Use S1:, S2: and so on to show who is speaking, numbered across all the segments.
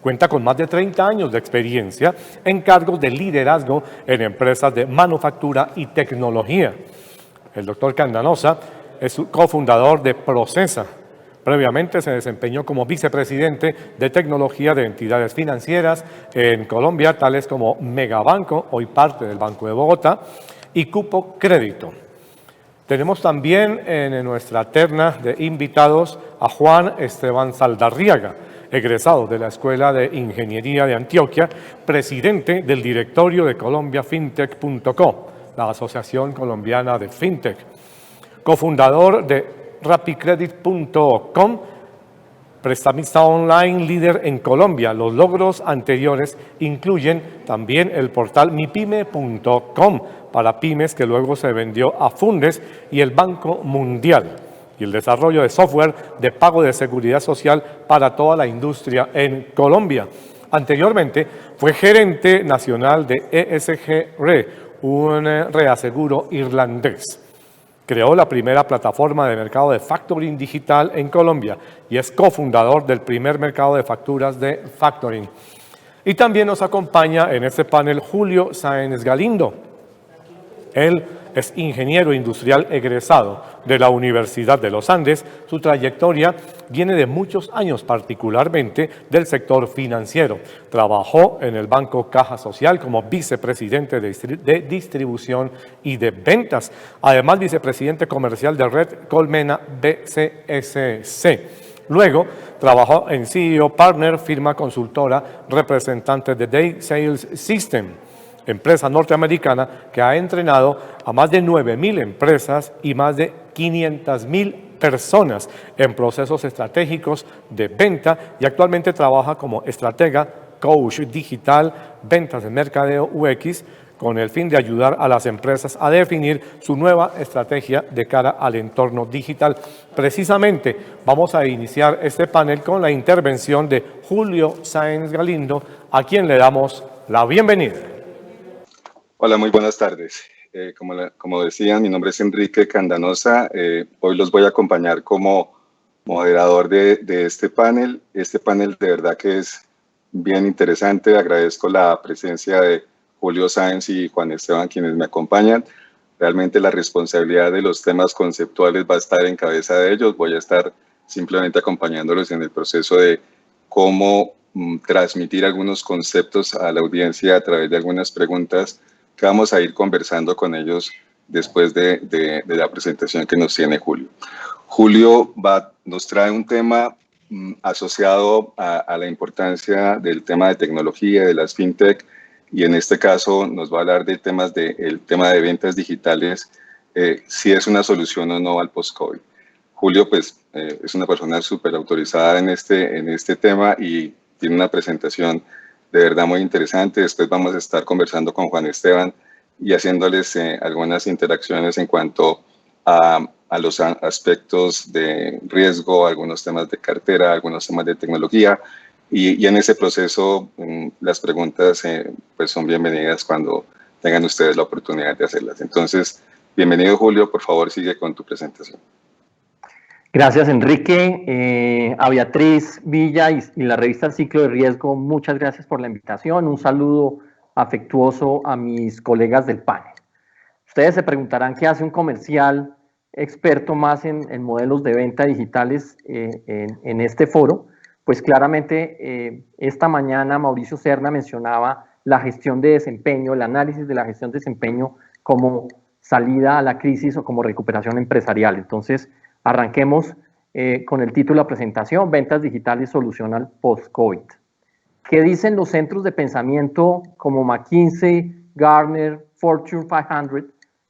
S1: Cuenta con más de 30 años de experiencia en cargos de liderazgo en empresas de manufactura y tecnología. El doctor Candanosa es cofundador de Procesa. Previamente se desempeñó como vicepresidente de tecnología de entidades financieras en Colombia, tales como Megabanco, hoy parte del Banco de Bogotá, y Cupo Crédito. Tenemos también en nuestra terna de invitados a Juan Esteban Saldarriaga, egresado de la Escuela de Ingeniería de Antioquia, presidente del directorio de colombiafintech.co, la Asociación Colombiana de Fintech, cofundador de rapicredit.com, prestamista online líder en Colombia. Los logros anteriores incluyen también el portal mipyme.com para pymes, que luego se vendió a Fundes, y el Banco Mundial, y el desarrollo de software de pago de seguridad social para toda la industria en Colombia. Anteriormente fue gerente nacional de ESG Re, un reaseguro irlandés. Creó la primera plataforma de mercado de factoring digital en Colombia y es cofundador del primer mercado de facturas de factoring. Y también nos acompaña en este panel Julio Sáenz Galindo. Él es ingeniero industrial egresado de la Universidad de los Andes. Su trayectoria viene de muchos años, particularmente del sector financiero. Trabajó en el Banco Caja Social como vicepresidente de distribución y de ventas. Además, vicepresidente comercial de Red Colmena BCSC. Luego, trabajó en CEO Partner, firma consultora representante de Day Sales System, empresa norteamericana que ha entrenado a más de 9,000 empresas y más de 500,000 personas en procesos estratégicos de venta, y actualmente trabaja como estratega, coach digital, ventas de mercadeo UX, con el fin de ayudar a las empresas a definir su nueva estrategia de cara al entorno digital. Precisamente vamos a iniciar este panel con la intervención de Julio Sáenz Galindo, a quien le damos la bienvenida.
S2: Hola, muy buenas tardes. Como decían, mi nombre es Enrique Candanosa. Hoy los voy a acompañar como moderador de este panel. Este panel de verdad que es bien interesante. Agradezco la presencia de Julio Sáenz y Juan Esteban, quienes me acompañan. Realmente la responsabilidad de los temas conceptuales va a estar en cabeza de ellos. Voy a estar simplemente acompañándolos en el proceso de cómo transmitir algunos conceptos a la audiencia a través de algunas preguntas que vamos a ir conversando con ellos después de la presentación que nos tiene Julio. Julio nos trae un tema asociado a la importancia del tema de tecnología, de las fintech, y en este caso nos va a hablar del tema de ventas digitales, si es una solución o no al post-COVID. Julio, pues, es una persona súper autorizada en este tema y tiene una presentación de verdad muy interesante. Después vamos a estar conversando con Juan Esteban y haciéndoles algunas interacciones en cuanto a los aspectos de riesgo, algunos temas de cartera, algunos temas de tecnología. Y en ese proceso, las preguntas pues son bienvenidas cuando tengan ustedes la oportunidad de hacerlas. Entonces, bienvenido, Julio. Por favor, sigue con tu presentación.
S3: Gracias, Enrique. A Beatriz Villa y la revista Ciclo de Riesgo, muchas gracias por la invitación. Un saludo afectuoso a mis colegas del panel. Ustedes se preguntarán qué hace un comercial experto más en modelos de venta digitales en este foro. Pues claramente esta mañana Mauricio Serna mencionaba la gestión de desempeño, el análisis de la gestión de desempeño como salida a la crisis o como recuperación empresarial. Entonces, arranquemos con el título de la presentación: Ventas digitales, solución al post-COVID. ¿Qué dicen los centros de pensamiento como McKinsey, Gartner, Fortune 500?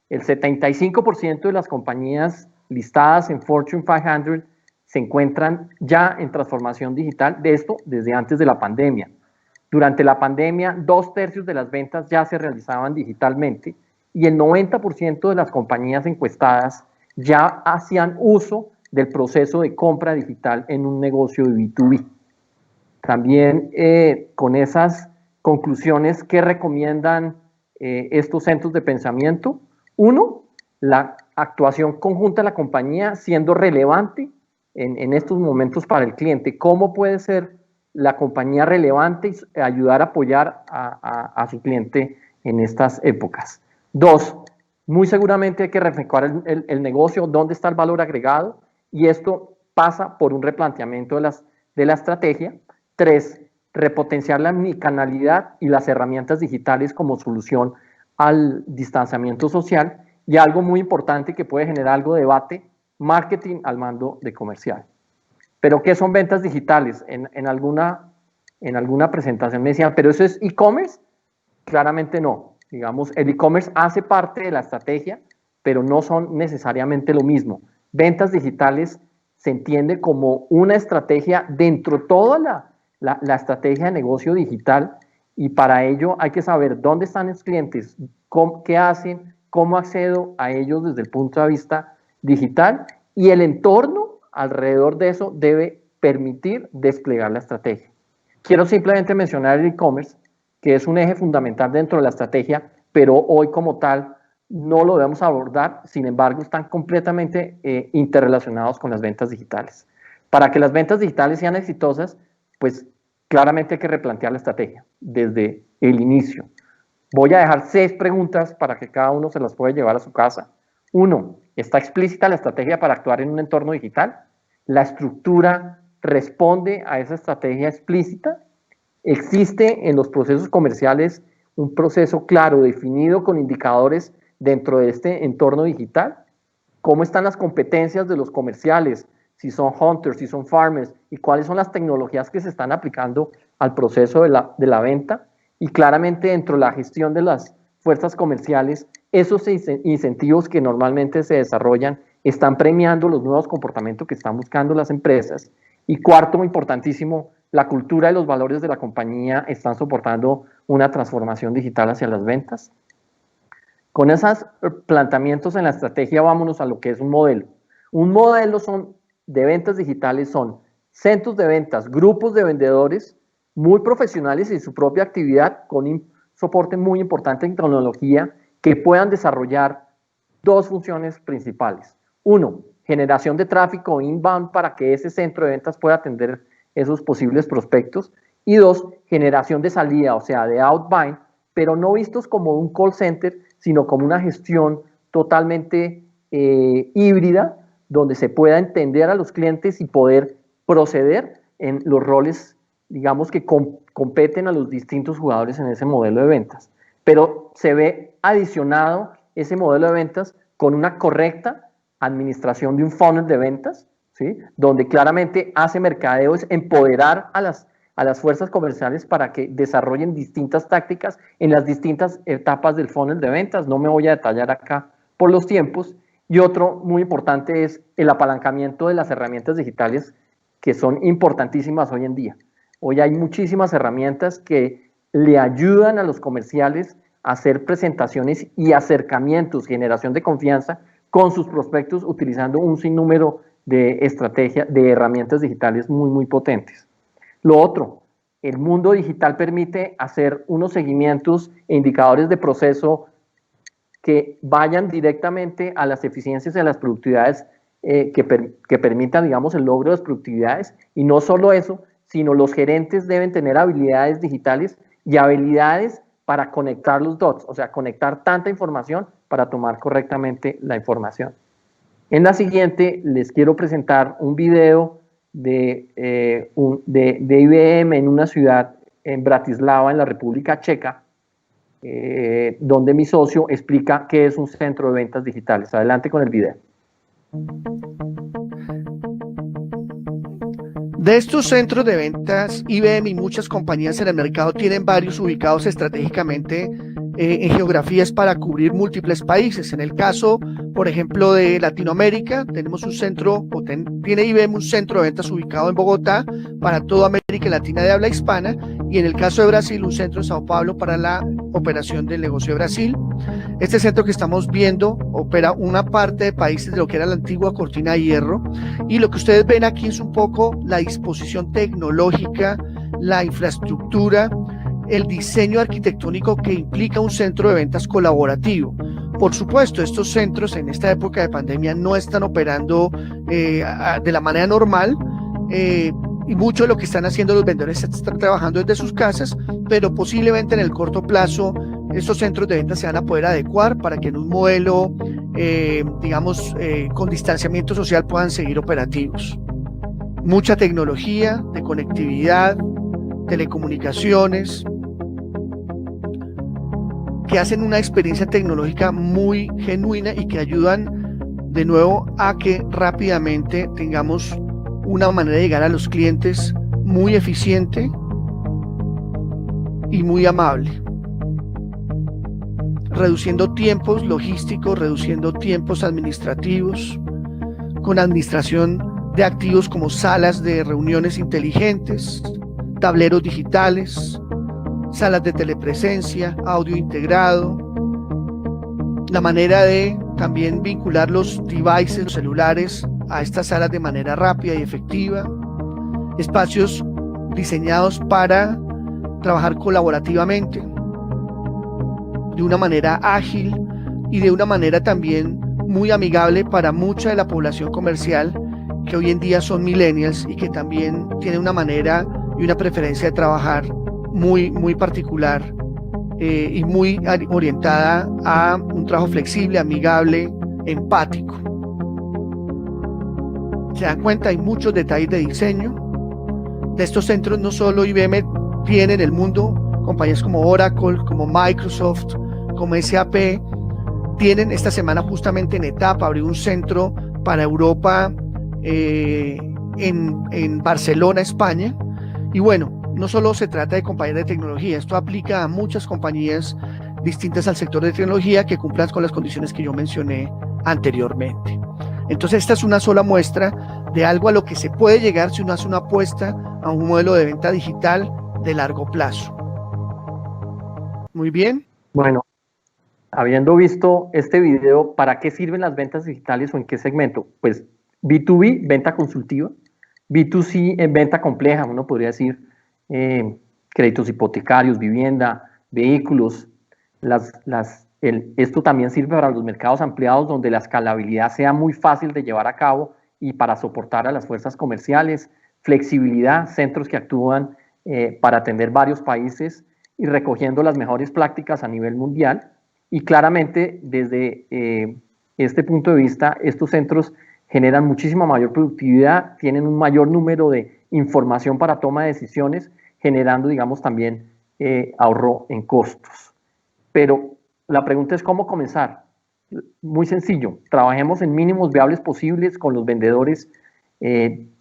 S3: El 75% de las compañías listadas en Fortune 500 se encuentran ya en transformación digital, de esto desde antes de la pandemia. Durante la pandemia, 2/3 de las ventas ya se realizaban digitalmente y el 90% de las compañías encuestadas ya hacían uso del proceso de compra digital en un negocio de B2B. También con esas conclusiones, ¿qué recomiendan estos centros de pensamiento? Uno, la actuación conjunta de la compañía siendo relevante en estos momentos para el cliente. ¿Cómo puede ser la compañía relevante y ayudar a apoyar a su cliente en estas épocas. 2, muy seguramente hay que refrescar el negocio, dónde está el valor agregado, y esto pasa por un replanteamiento de la estrategia. 3, repotenciar la omnicanalidad y las herramientas digitales como solución al distanciamiento social, y algo muy importante que puede generar algo de debate, marketing al mando de comercial. ¿Pero qué son ventas digitales? En alguna presentación me decían, ¿pero eso es e-commerce? Claramente no. Digamos, el e-commerce hace parte de la estrategia, pero no son necesariamente lo mismo. Ventas digitales se entiende como una estrategia dentro de toda la estrategia de negocio digital, y para ello hay que saber dónde están los clientes, qué hacen, cómo accedo a ellos desde el punto de vista digital, y el entorno alrededor de eso debe permitir desplegar la estrategia. Quiero simplemente mencionar el e-commerce, que es un eje fundamental dentro de la estrategia, pero hoy como tal no lo debemos abordar. Sin embargo, están completamente interrelacionados con las ventas digitales. Para que las ventas digitales sean exitosas, pues claramente hay que replantear la estrategia desde el inicio. Voy a dejar 6 preguntas para que cada uno se las pueda llevar a su casa. 1, ¿está explícita la estrategia para actuar en un entorno digital? ¿La estructura responde a esa estrategia explícita? ¿Existe en los procesos comerciales un proceso claro, definido, con indicadores dentro de este entorno digital? ¿Cómo están las competencias de los comerciales? Si son hunters, si son farmers, y cuáles son las tecnologías que se están aplicando al proceso de la venta. Y claramente dentro de la gestión de las fuerzas comerciales, esos incentivos que normalmente se desarrollan están premiando los nuevos comportamientos que están buscando las empresas. Y 4, importantísimo, la cultura y los valores de la compañía están soportando una transformación digital hacia las ventas. Con esos planteamientos en la estrategia, vámonos a lo que es un modelo. Un modelo de ventas digitales son centros de ventas, grupos de vendedores muy profesionales en su propia actividad, con un soporte muy importante en tecnología, que puedan desarrollar 2 funciones principales. 1, generación de tráfico inbound para que ese centro de ventas pueda atender esos posibles prospectos. Y 2, generación de salida, o sea, de outbound, pero no vistos como un call center, sino como una gestión totalmente híbrida, donde se pueda entender a los clientes y poder proceder en los roles, digamos, que competen a los distintos jugadores en ese modelo de ventas. Pero se ve adicionado ese modelo de ventas con una correcta administración de un funnel de ventas, ¿sí? Donde claramente hace mercadeo es empoderar a las fuerzas comerciales para que desarrollen distintas tácticas en las distintas etapas del funnel de ventas. No me voy a detallar acá por los tiempos. Y otro muy importante es el apalancamiento de las herramientas digitales, que son importantísimas hoy en día. Hoy hay muchísimas herramientas que le ayudan a los comerciales a hacer presentaciones y acercamientos, generación de confianza con sus prospectos, utilizando un sinnúmero de estrategias, de herramientas digitales muy, muy potentes. Lo otro, el mundo digital permite hacer unos seguimientos e indicadores de proceso que vayan directamente a las eficiencias y a las productividades, que permitan, digamos, el logro de las productividades. Y no solo eso, sino los gerentes deben tener habilidades digitales y habilidades para conectar los dots, o sea, conectar tanta información para tomar correctamente la información. En la siguiente les quiero presentar un video de IBM en una ciudad en Bratislava, en la República Checa, donde mi socio explica qué es un centro de ventas digitales. Adelante con el video.
S4: De estos centros de ventas, IBM y muchas compañías en el mercado tienen varios ubicados estratégicamente en geografías para cubrir múltiples países. En el caso, por ejemplo, de Latinoamérica, tenemos un centro, tiene IBM un centro de ventas ubicado en Bogotá para toda América Latina de habla hispana, y en el caso de Brasil, un centro en Sao Paulo para la operación del negocio de Brasil. Este centro que estamos viendo opera una parte de países de lo que era la antigua cortina de hierro, y lo que ustedes ven aquí es un poco la disposición tecnológica, la infraestructura, el diseño arquitectónico que implica un centro de ventas colaborativo. Por supuesto, estos centros en esta época de pandemia no están operando de la manera normal, y mucho de lo que están haciendo los vendedores es estar trabajando desde sus casas, pero posiblemente en el corto plazo estos centros de venta se van a poder adecuar para que en un modelo, con distanciamiento social puedan seguir operativos. Mucha tecnología de conectividad, telecomunicaciones, que hacen una experiencia tecnológica muy genuina y que ayudan de nuevo a que rápidamente tengamos una manera de llegar a los clientes muy eficiente y muy amable, reduciendo tiempos logísticos, reduciendo tiempos administrativos, con administración de activos como salas de reuniones inteligentes, tableros digitales, salas de telepresencia, audio integrado, la manera de también vincular los devices, los celulares a estas salas de manera rápida y efectiva, espacios diseñados para trabajar colaborativamente, de una manera ágil y de una manera también muy amigable para mucha de la población comercial que hoy en día son millennials y que también tienen una manera y una preferencia de trabajar muy particular y muy orientada a un trabajo flexible, amigable, empático. Se dan cuenta, hay muchos detalles de diseño. De estos centros no solo IBM tiene en el mundo, compañías como Oracle, como Microsoft, como SAP, tienen esta semana justamente en etapa, abrió un centro para Europa en Barcelona, España. Y bueno, no solo se trata de compañías de tecnología, esto aplica a muchas compañías distintas al sector de tecnología que cumplan con las condiciones que yo mencioné anteriormente. Entonces esta es una sola muestra de algo a lo que se puede llegar si uno hace una apuesta a un modelo de venta digital de largo plazo. Muy bien.
S3: Bueno, habiendo visto este video, ¿para qué sirven las ventas digitales o en qué segmento? Pues B2B, venta consultiva, B2C, venta compleja, uno podría decir créditos hipotecarios, vivienda, vehículos. Esto también sirve para los mercados ampliados donde la escalabilidad sea muy fácil de llevar a cabo y para soportar a las fuerzas comerciales, flexibilidad, centros que actúan para atender varios países y recogiendo las mejores prácticas a nivel mundial. Y claramente desde este punto de vista, estos centros generan muchísima mayor productividad, tienen un mayor número de información para toma de decisiones, generando, digamos, también ahorro en costos. Pero la pregunta es cómo comenzar. Muy sencillo, trabajemos en mínimos viables posibles con los vendedores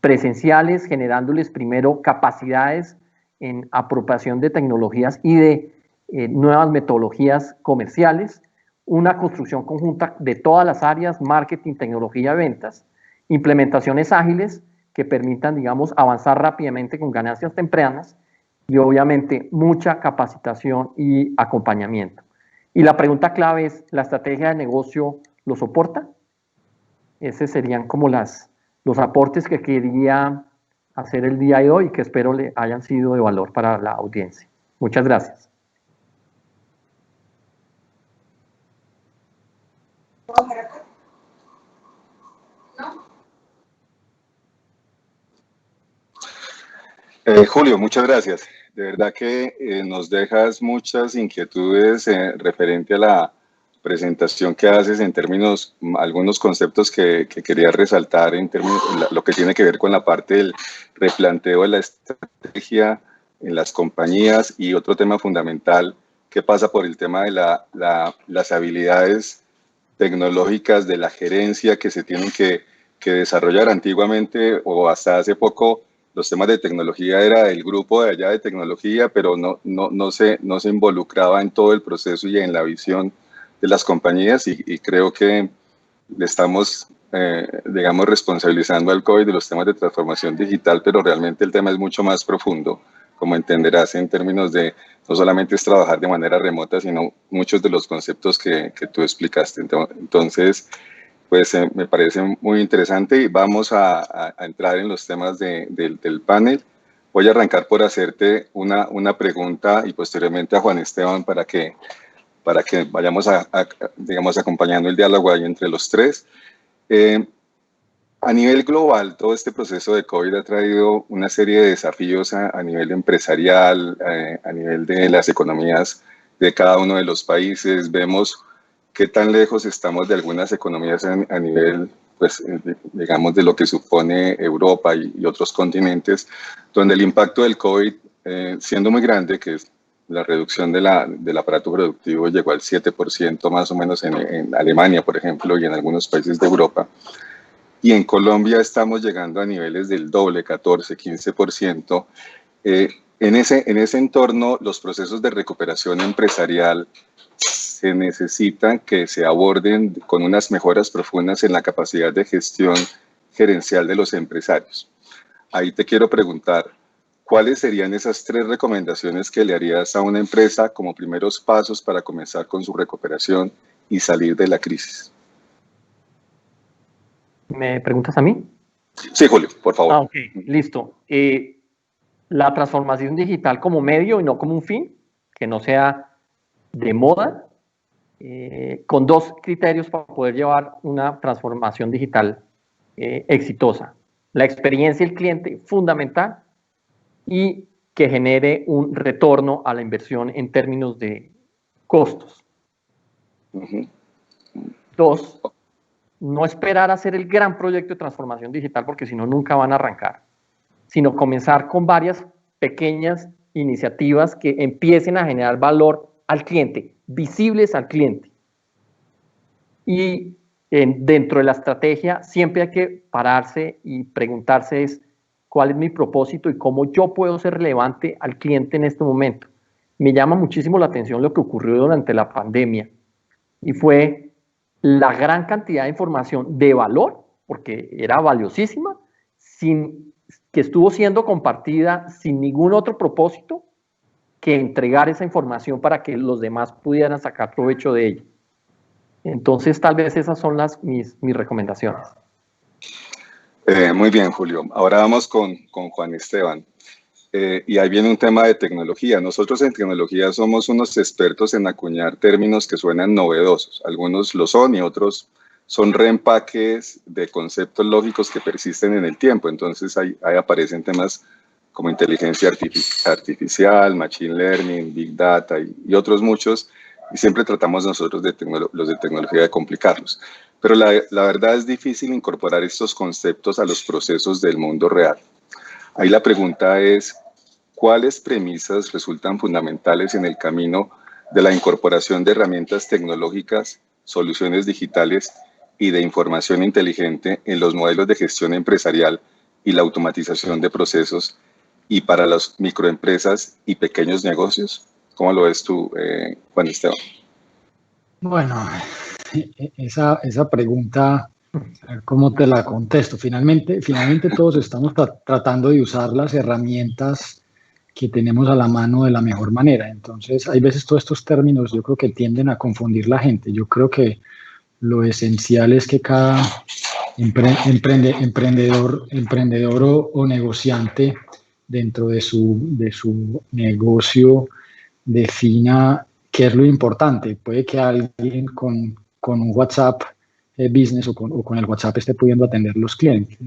S3: presenciales, generándoles primero capacidades en apropiación de tecnologías y de nuevas metodologías comerciales, una construcción conjunta de todas las áreas, marketing, tecnología, ventas, implementaciones ágiles que permitan, digamos, avanzar rápidamente con ganancias tempranas y obviamente mucha capacitación y acompañamiento. Y la pregunta clave es, ¿la estrategia de negocio lo soporta? Esos serían como los aportes que quería hacer el día de hoy y que espero le hayan sido de valor para la audiencia. Muchas gracias.
S2: Julio, muchas gracias. De verdad que nos dejas muchas inquietudes referente a la presentación que haces en términos, algunos conceptos que quería resaltar en términos, lo que tiene que ver con la parte del replanteo de la estrategia en las compañías y otro tema fundamental que pasa por el tema de las habilidades tecnológicas de la gerencia que se tienen que desarrollar. Antiguamente o hasta hace poco los temas de tecnología era el grupo de allá de tecnología, pero no se involucraba en todo el proceso y en la visión de las compañías y creo que le estamos, digamos, responsabilizando al COVID de los temas de transformación digital, pero realmente el tema es mucho más profundo, como entenderás, en términos de no solamente es trabajar de manera remota, sino muchos de los conceptos que tú explicaste. Entonces, pues me parece muy interesante y vamos a entrar en los temas del panel. Voy a arrancar por hacerte una pregunta y posteriormente a Juan Esteban para que vayamos digamos, acompañando el diálogo ahí entre los tres. A nivel global, todo este proceso de COVID ha traído una serie de desafíos a nivel empresarial, a nivel de las economías de cada uno de los países. Vemos qué tan lejos estamos de algunas economías a nivel, pues, digamos, de lo que supone Europa y otros continentes, donde el impacto del COVID, siendo muy grande, que es la reducción del aparato productivo llegó al 7% más o menos en Alemania, por ejemplo, y en algunos países de Europa. Y en Colombia estamos llegando a niveles del doble, 14, 15%. En ese entorno, los procesos de recuperación empresarial se necesitan que se aborden con unas mejoras profundas en la capacidad de gestión gerencial de los empresarios. Ahí te quiero preguntar, ¿cuáles serían esas 3 recomendaciones que le harías a una empresa como primeros pasos para comenzar con su recuperación y salir de la crisis?
S3: ¿Me preguntas a mí?
S2: Sí, Julio, por favor.
S3: Ok, listo. La transformación digital como medio y no como un fin, que no sea de moda, con 2 criterios para poder llevar una transformación digital exitosa. La experiencia del cliente, fundamental, y que genere un retorno a la inversión en términos de costos. 2, no esperar a hacer el gran proyecto de transformación digital porque si no, nunca van a arrancar, sino comenzar con varias pequeñas iniciativas que empiecen a generar valor al cliente, visibles al cliente. Y dentro de la estrategia siempre hay que pararse y preguntarse cuál es mi propósito y cómo yo puedo ser relevante al cliente en este momento. Me llama muchísimo la atención lo que ocurrió durante la pandemia y fue la gran cantidad de información de valor, porque era valiosísima, que estuvo siendo compartida sin ningún otro propósito que entregar esa información para que los demás pudieran sacar provecho de ella. Entonces, tal vez esas son mis recomendaciones.
S2: Muy bien, Julio. Ahora vamos con Juan Esteban. Y ahí viene un tema de tecnología. Nosotros en tecnología somos unos expertos en acuñar términos que suenan novedosos. Algunos lo son y otros son reempaques de conceptos lógicos que persisten en el tiempo. Entonces ahí aparecen temas como inteligencia artificial, machine learning, big data y otros muchos. Y siempre tratamos nosotros los de tecnología de complicarlos. Pero la verdad es difícil incorporar estos conceptos a los procesos del mundo real. Ahí la pregunta es, ¿cuáles premisas resultan fundamentales en el camino de la incorporación de herramientas tecnológicas, soluciones digitales y de información inteligente en los modelos de gestión empresarial y la automatización de procesos y para las microempresas y pequeños negocios? ¿Cómo lo ves tú, Juan Esteban?
S5: Bueno, esa pregunta, ¿cómo te la contesto? Finalmente todos estamos tratando de usar las herramientas que tenemos a la mano de la mejor manera. Entonces, hay veces todos estos términos yo creo que tienden a confundir la gente. Yo creo que lo esencial es que cada emprendedor o negociante dentro de su negocio defina qué es lo importante. Puede que alguien con un WhatsApp business o con el WhatsApp esté pudiendo atender los clientes.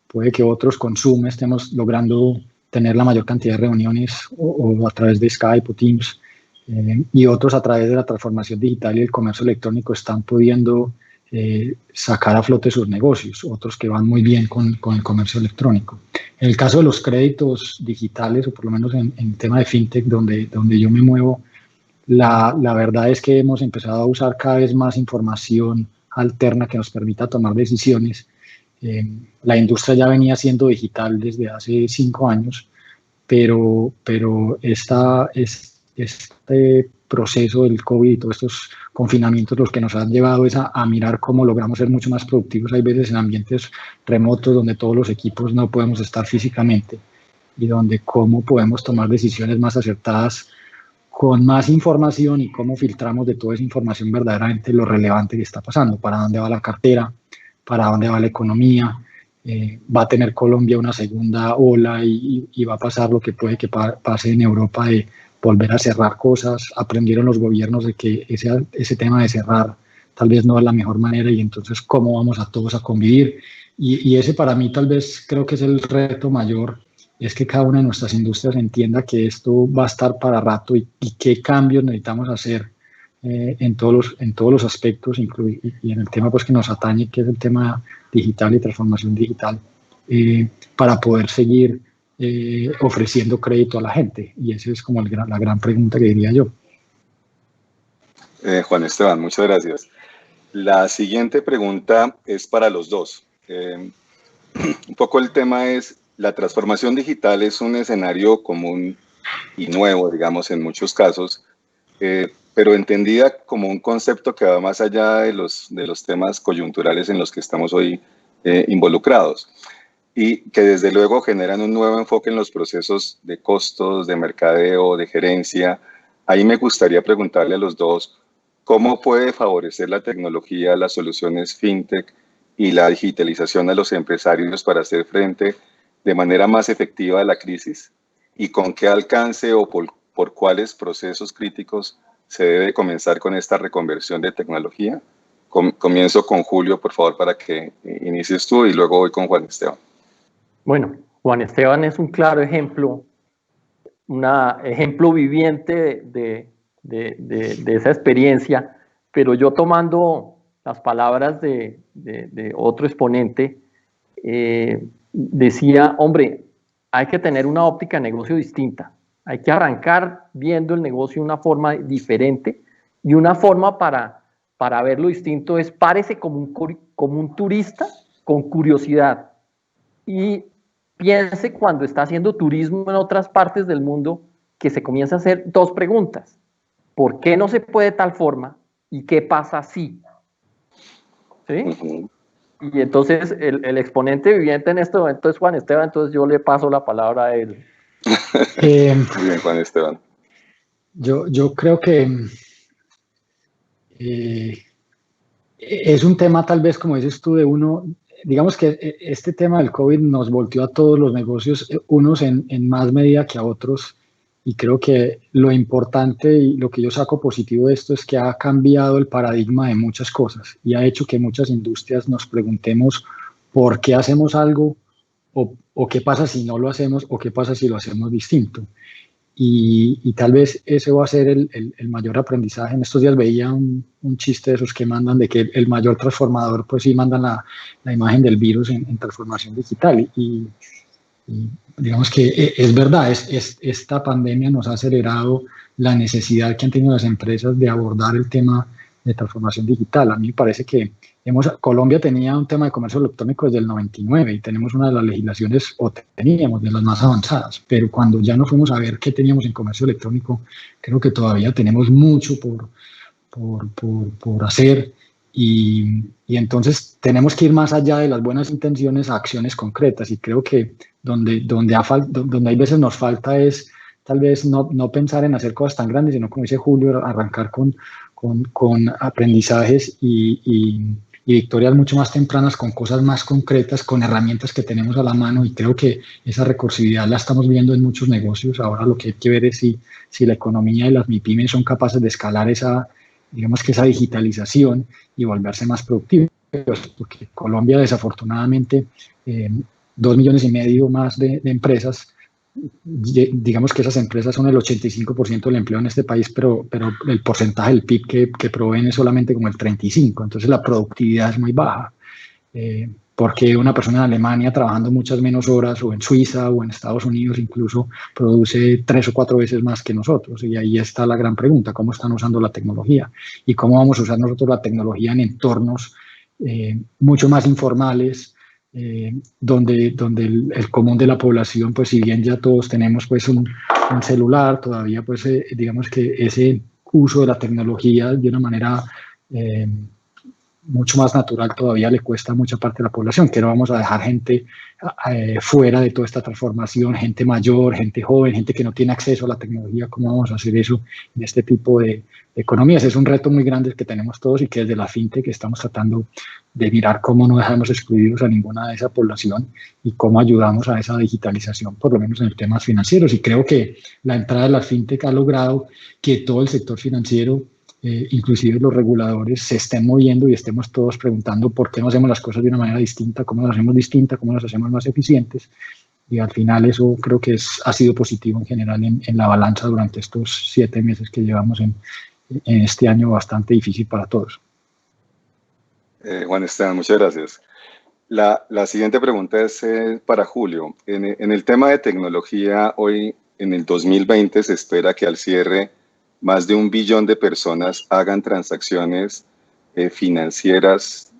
S5: Puede que otros consumos estemos logrando tener la mayor cantidad de reuniones o a través de Skype o Teams y otros a través de la transformación digital y el comercio electrónico están pudiendo sacar a flote sus negocios, otros que van muy bien con el comercio electrónico. En el caso de los créditos digitales, o por lo menos en el tema de fintech, donde yo me muevo, la verdad es que hemos empezado a usar cada vez más información alterna que nos permita tomar decisiones. La industria ya venía siendo digital desde hace 5 años, pero este proceso del COVID y todos estos confinamientos los que nos han llevado es a mirar cómo logramos ser mucho más productivos. Hay veces en ambientes remotos donde todos los equipos no podemos estar físicamente y donde cómo podemos tomar decisiones más acertadas con más información y cómo filtramos de toda esa información verdaderamente lo relevante que está pasando, para dónde va la cartera, para dónde va la economía. Va a tener Colombia una segunda ola y va a pasar lo que puede que pase en Europa de volver a cerrar cosas. Aprendieron los gobiernos de que ese tema de cerrar tal vez no es la mejor manera y entonces cómo vamos a todos a convivir. Y ese para mí tal vez creo que es el reto mayor, es que cada una de nuestras industrias entienda que esto va a estar para rato y qué cambios necesitamos hacer en todos los aspectos, y en el tema pues, que nos atañe, que es el tema digital y transformación digital, para poder seguir ofreciendo crédito a la gente. Y esa es como la gran pregunta que diría yo.
S2: Juan Esteban, muchas gracias. La siguiente pregunta es para los dos. Un poco el tema es, la transformación digital es un escenario común y nuevo, digamos, en muchos casos, pero entendida como un concepto que va más allá de los temas coyunturales en los que estamos hoy involucrados, y que desde luego generan un nuevo enfoque en los procesos de costos, de mercadeo, de gerencia. Ahí me gustaría preguntarle a los dos, ¿cómo puede favorecer la tecnología, las soluciones fintech y la digitalización a los empresarios para hacer frente de manera más efectiva a la crisis? ¿Y con qué alcance o por cuáles procesos críticos se debe comenzar con esta reconversión de tecnología? Comienzo con Julio, por favor, para que inicies tú, y luego voy con Juan Esteban.
S3: Bueno, Juan Esteban es un claro ejemplo, un ejemplo viviente de esa experiencia, pero yo tomando las palabras de otro exponente, decía, hombre, hay que tener una óptica de negocio distinta, hay que arrancar viendo el negocio de una forma diferente, y una forma para verlo distinto es párese como un turista con curiosidad y piense cuando está haciendo turismo en otras partes del mundo que se comienza a hacer dos preguntas: ¿por qué no se puede de tal forma? ¿Y qué pasa si? ¿Sí?
S2: Uh-huh.
S3: Y entonces el exponente viviente en este momento es Juan Esteban, entonces yo le paso la palabra a él.
S2: Muy bien, Juan Esteban.
S5: Yo creo que es un tema tal vez, como dices tú, de uno, digamos que este tema del COVID nos volteó a todos los negocios, unos en más medida que a otros, y creo que lo importante y lo que yo saco positivo de esto es que ha cambiado el paradigma de muchas cosas y ha hecho que muchas industrias nos preguntemos por qué hacemos algo o qué pasa si no lo hacemos o qué pasa si lo hacemos distinto. Y tal vez ese va a ser el mayor aprendizaje. En estos días veía un chiste de esos que mandan de que el mayor transformador, pues sí mandan la imagen del virus en transformación digital. Y digamos que es verdad, esta pandemia nos ha acelerado la necesidad que han tenido las empresas de abordar el tema de transformación digital. A mí me parece que Colombia tenía un tema de comercio electrónico desde el 99 y tenemos una de las legislaciones, o teníamos, de las más avanzadas, pero cuando ya nos fuimos a ver qué teníamos en comercio electrónico, creo que todavía tenemos mucho por hacer, y entonces tenemos que ir más allá de las buenas intenciones a acciones concretas, y creo que donde hay veces nos falta es tal vez no pensar en hacer cosas tan grandes, sino, como dice Julio, arrancar con aprendizajes y victorias mucho más tempranas, con cosas más concretas, con herramientas que tenemos a la mano, y creo que esa recursividad la estamos viendo en muchos negocios. Ahora lo que hay que ver es si la economía y las MIPYMES son capaces de escalar esa digitalización y volverse más productivos, porque Colombia, desafortunadamente, 2,5 millones más de empresas, digamos que esas empresas son el 85% del empleo en este país, pero el porcentaje del PIB que proveen es solamente como el 35%, entonces la productividad es muy baja, porque una persona en Alemania trabajando muchas menos horas, o en Suiza o en Estados Unidos incluso, produce 3 o 4 veces más que nosotros. Y ahí está la gran pregunta: ¿cómo están usando la tecnología? ¿Y cómo vamos a usar nosotros la tecnología en entornos mucho más informales, donde el común de la población, pues si bien ya todos tenemos pues un celular, todavía pues digamos que ese uso de la tecnología de una manera mucho más natural todavía le cuesta a mucha parte de la población, que no vamos a dejar gente fuera de toda esta transformación, gente mayor, gente joven, gente que no tiene acceso a la tecnología. ¿Cómo vamos a hacer eso en este tipo de economías? Es un reto muy grande que tenemos todos, y que desde la fintech estamos tratando de mirar cómo no dejamos excluidos a ninguna de esa población y cómo ayudamos a esa digitalización, por lo menos en los temas financieros. Y creo que la entrada de la fintech ha logrado que todo el sector financiero inclusive los reguladores, se estén moviendo y estemos todos preguntando por qué no hacemos las cosas de una manera distinta, cómo las hacemos distinta, cómo las hacemos más eficientes. Y al final eso creo que ha sido positivo en general en la balanza durante estos 7 meses que llevamos en este año bastante difícil para todos.
S2: Juan Esteban, muchas gracias. La siguiente pregunta es para Julio. En el tema de tecnología, hoy en el 2020 se espera que al cierre más de 1 billón de personas hagan transacciones financieras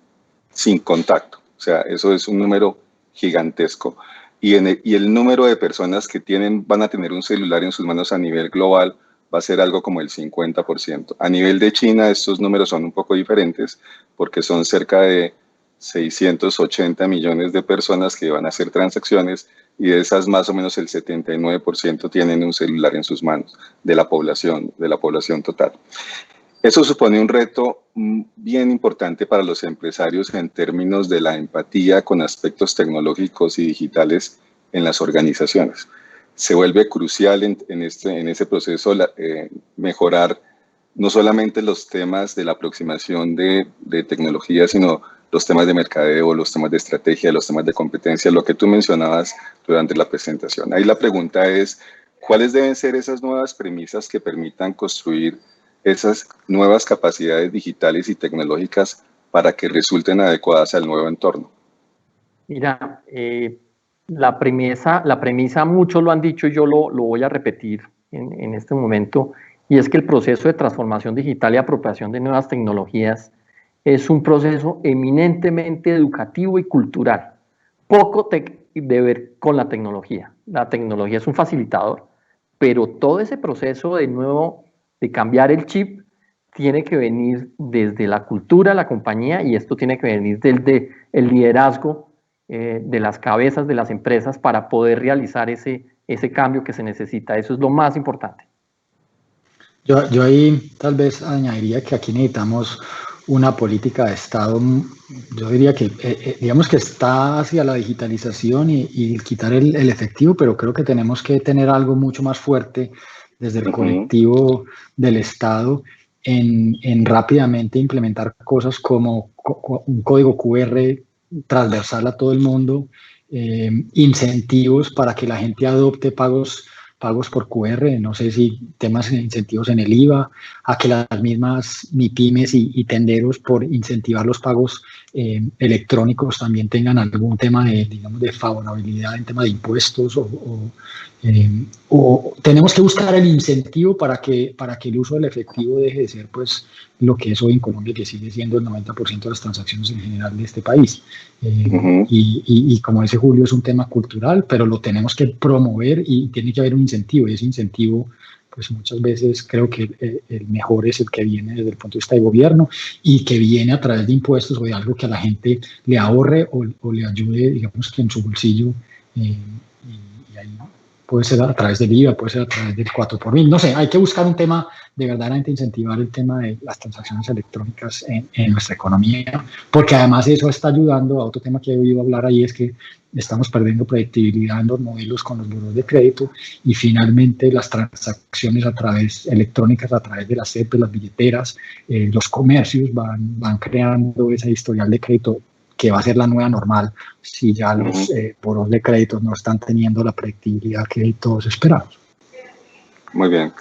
S2: sin contacto. O sea, eso es un número gigantesco. Y el número de personas que van a tener un celular en sus manos a nivel global va a ser algo como el 50%. A nivel de China, estos números son un poco diferentes porque son cerca de 680 millones de personas que van a hacer transacciones y de esas más o menos el 79% tienen un celular en sus manos de la población total. Eso supone un reto bien importante para los empresarios en términos de la empatía con aspectos tecnológicos y digitales en las organizaciones. Se vuelve crucial en ese proceso mejorar no solamente los temas de la aproximación de tecnología, sino los temas de mercadeo, los temas de estrategia, los temas de competencia, lo que tú mencionabas durante la presentación. Ahí la pregunta es, ¿cuáles deben ser esas nuevas premisas que permitan construir esas nuevas capacidades digitales y tecnológicas para que resulten adecuadas al nuevo entorno?
S3: Mira, la premisa, muchos lo han dicho y yo lo voy a repetir en este momento, y es que el proceso de transformación digital y apropiación de nuevas tecnologías es un proceso eminentemente educativo y cultural. Poco de ver con la tecnología. La tecnología es un facilitador, pero todo ese proceso de cambiar el chip tiene que venir desde la cultura de la compañía, y esto tiene que venir desde el liderazgo de las cabezas de las empresas para poder realizar ese cambio que se necesita. Eso es lo más importante.
S5: Yo ahí tal vez añadiría que aquí necesitamos una política de Estado. Yo diría que digamos que está hacia la digitalización y quitar el efectivo, pero creo que tenemos que tener algo mucho más fuerte desde el colectivo del Estado en rápidamente implementar cosas como un código QR transversal a todo el mundo, incentivos para que la gente adopte pagos por QR, no sé si temas de incentivos en el IVA, a que las mismas MIPYMES y tenderos por incentivar los pagos electrónicos también tengan algún tema de favorabilidad en tema de impuestos o tenemos que buscar el incentivo para que el uso del efectivo deje de ser pues lo que es hoy en Colombia, que sigue siendo el 90% de las transacciones en general de este país. Y como dice Julio, es un tema cultural, pero lo tenemos que promover y tiene que haber un incentivo, y ese incentivo pues muchas veces creo que el mejor es el que viene desde el punto de vista de gobierno y que viene a través de impuestos o de algo que a la gente le ahorre o le ayude, digamos que en su bolsillo, y ahí puede ser a través del IVA, puede ser a través del 4x1000, no sé, hay que buscar un tema de verdaderamente incentivar el tema de las transacciones electrónicas en nuestra economía, porque además eso está ayudando a otro tema que he oído hablar ahí, es que estamos perdiendo predictibilidad en los modelos con los buros de crédito, y finalmente las transacciones electrónicas a través de las CEP, las billeteras, los comercios van creando ese historial de crédito que va a ser la nueva normal si ya los buros de crédito no están teniendo la predictibilidad que todos esperamos.
S2: Muy bien.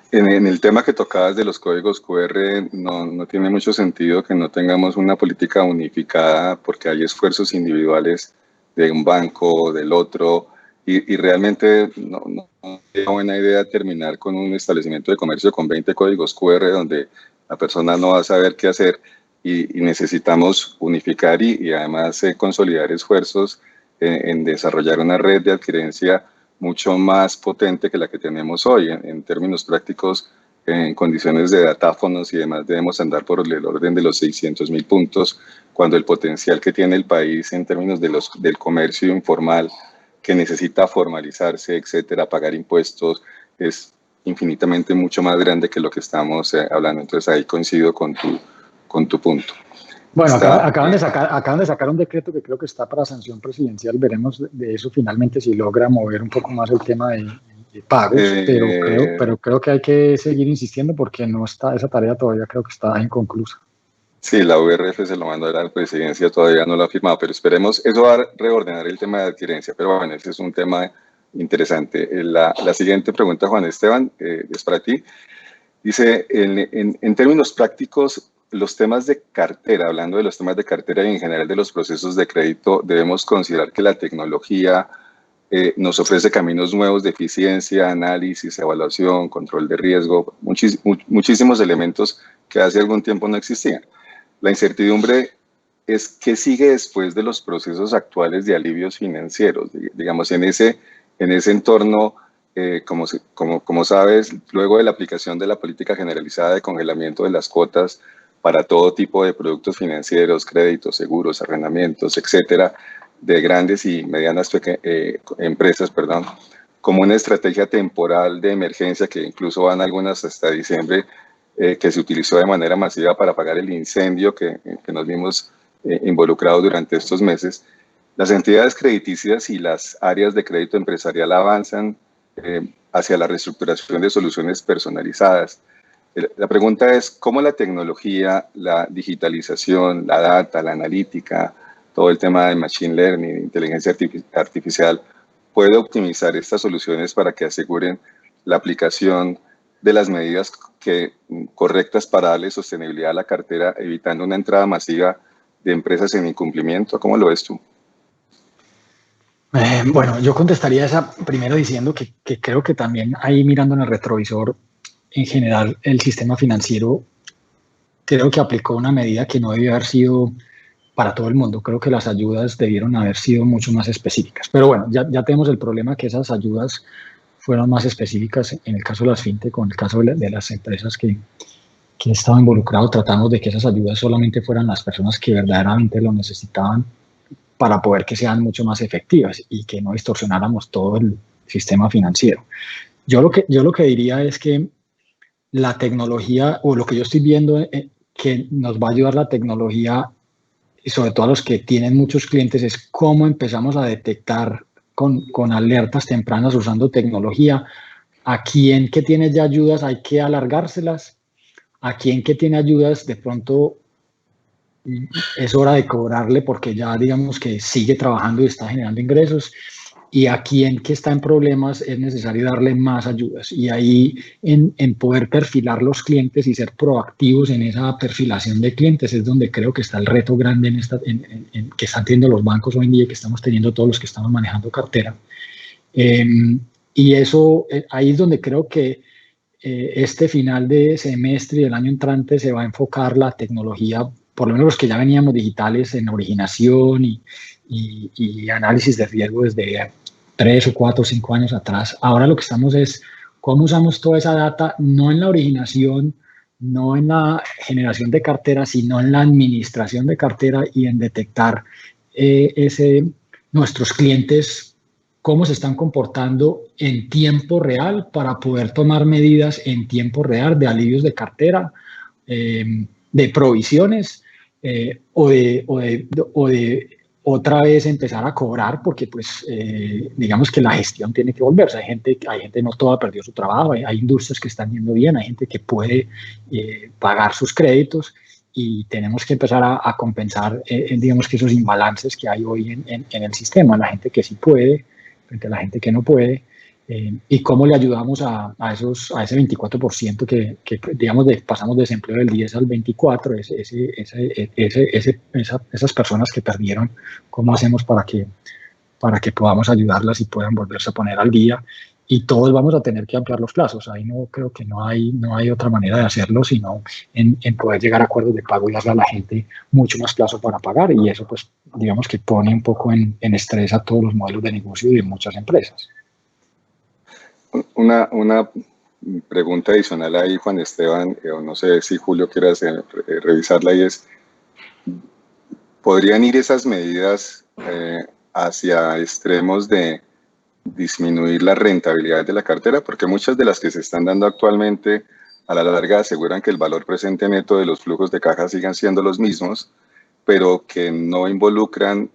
S2: En el tema que tocabas de los códigos QR, no tiene mucho sentido que no tengamos una política unificada, porque hay esfuerzos individuales de un banco o del otro, y realmente no es una buena idea terminar con un establecimiento de comercio con 20 códigos QR donde la persona no va a saber qué hacer, y necesitamos unificar y además consolidar esfuerzos en desarrollar una red de adquirencia mucho más potente que la que tenemos hoy. En términos prácticos, en condiciones de datáfonos y demás, debemos andar por el orden de los 600.000 puntos, cuando el potencial que tiene el país en términos del comercio informal, que necesita formalizarse, etcétera, pagar impuestos, es infinitamente mucho más grande que lo que estamos hablando. Entonces ahí coincido con tu punto.
S5: Bueno, acaban de sacar un decreto que creo que está para sanción presidencial. Veremos de eso finalmente si logra mover un poco más el tema y pagos,
S2: Eh,
S5: pero creo que hay que seguir insistiendo porque no está, esa tarea todavía creo que está inconclusa.
S2: Sí, la URF se lo mandó a la presidencia, todavía no lo ha firmado, pero esperemos, eso va a reordenar el tema de adquirencia, pero bueno, ese es un tema interesante. La siguiente pregunta, Juan Esteban, es para ti. Dice, en términos prácticos, los temas de cartera, hablando de los temas de cartera y en general de los procesos de crédito, debemos considerar que la tecnología nos ofrece caminos nuevos de eficiencia, análisis, evaluación, control de riesgo, muchísimos elementos que hace algún tiempo no existían. La incertidumbre es qué sigue después de los procesos actuales de alivios financieros. Digamos, en ese entorno, como sabes, luego de la aplicación de la política generalizada de congelamiento de las cuotas para todo tipo de productos financieros, créditos, seguros, arrendamientos, etcétera, de grandes y medianas empresas, como una estrategia temporal de emergencia que incluso van algunas hasta diciembre, que se utilizó de manera masiva para apagar el incendio que nos vimos involucrados durante estos meses. Las entidades crediticias y las áreas de crédito empresarial avanzan hacia la reestructuración de soluciones personalizadas. La pregunta es, ¿cómo la tecnología, la digitalización, la data, la analítica, todo el tema de machine learning, inteligencia artificial, puede optimizar estas soluciones para que aseguren la aplicación de las medidas correctas para darle sostenibilidad a la cartera, evitando una entrada masiva de empresas en incumplimiento? ¿Cómo lo ves tú?
S5: Bueno, yo contestaría esa primero diciendo que creo que también ahí mirando en el retrovisor, en general, el sistema financiero creo que aplicó una medida que no debió haber sido para todo el mundo. Creo que las ayudas debieron haber sido mucho más específicas. Pero bueno, ya tenemos el problema que esas ayudas fueron más específicas en el caso de las fintech, con el caso de las empresas que estaban involucrados. Tratamos de que esas ayudas solamente fueran las personas que verdaderamente lo necesitaban para poder que sean mucho más efectivas y que no distorsionáramos todo el sistema financiero. Yo lo que diría es que la tecnología, o lo que yo estoy viendo que nos va a ayudar la tecnología, y sobre todo a los que tienen muchos clientes, es cómo empezamos a detectar con alertas tempranas usando tecnología a quién que tiene ya ayudas hay que alargárselas, a quién que tiene ayudas de pronto es hora de cobrarle porque ya digamos que sigue trabajando y está generando ingresos, y a quien que está en problemas es necesario darle más ayudas. Y ahí en poder perfilar los clientes y ser proactivos en esa perfilación de clientes es donde creo que está el reto grande que están teniendo los bancos hoy en día y que estamos teniendo todos los que estamos manejando cartera. Y eso, ahí es donde creo que este final de semestre y el año entrante se va a enfocar la tecnología, por lo menos los que ya veníamos digitales en originación y análisis de riesgo desde 3 o 4 o 5 años atrás. Ahora lo que estamos es cómo usamos toda esa data, no en la originación, no en la generación de cartera, sino en la administración de cartera y en detectar nuestros clientes, cómo se están comportando en tiempo real para poder tomar medidas en tiempo real de alivios de cartera, de provisiones, o de otra vez empezar a cobrar, porque pues digamos que la gestión tiene que volverse. Hay gente no toda perdió su trabajo, hay industrias que están yendo bien, hay gente que puede pagar sus créditos, y tenemos que empezar a compensar digamos que esos imbalances que hay hoy en el sistema, la gente que sí puede frente a la gente que no puede, y cómo le ayudamos a ese 24% que digamos pasamos de desempleo del 10 al 24, esas personas que perdieron, cómo hacemos para que podamos ayudarlas y puedan volverse a poner al día. Y todos vamos a tener que ampliar los plazos. Ahí no creo que no hay otra manera de hacerlo, sino en poder llegar a acuerdos de pago y darle a la gente mucho más plazo para pagar, y eso pues digamos que pone un poco en estrés a todos los modelos de negocio de muchas empresas.
S2: Una pregunta adicional ahí, Juan Esteban, o no sé si Julio quiere revisarla, y es, ¿podrían ir esas medidas hacia extremos de disminuir la rentabilidad de la cartera? Porque muchas de las que se están dando actualmente a la larga aseguran que el valor presente neto de los flujos de caja sigan siendo los mismos, pero que no involucran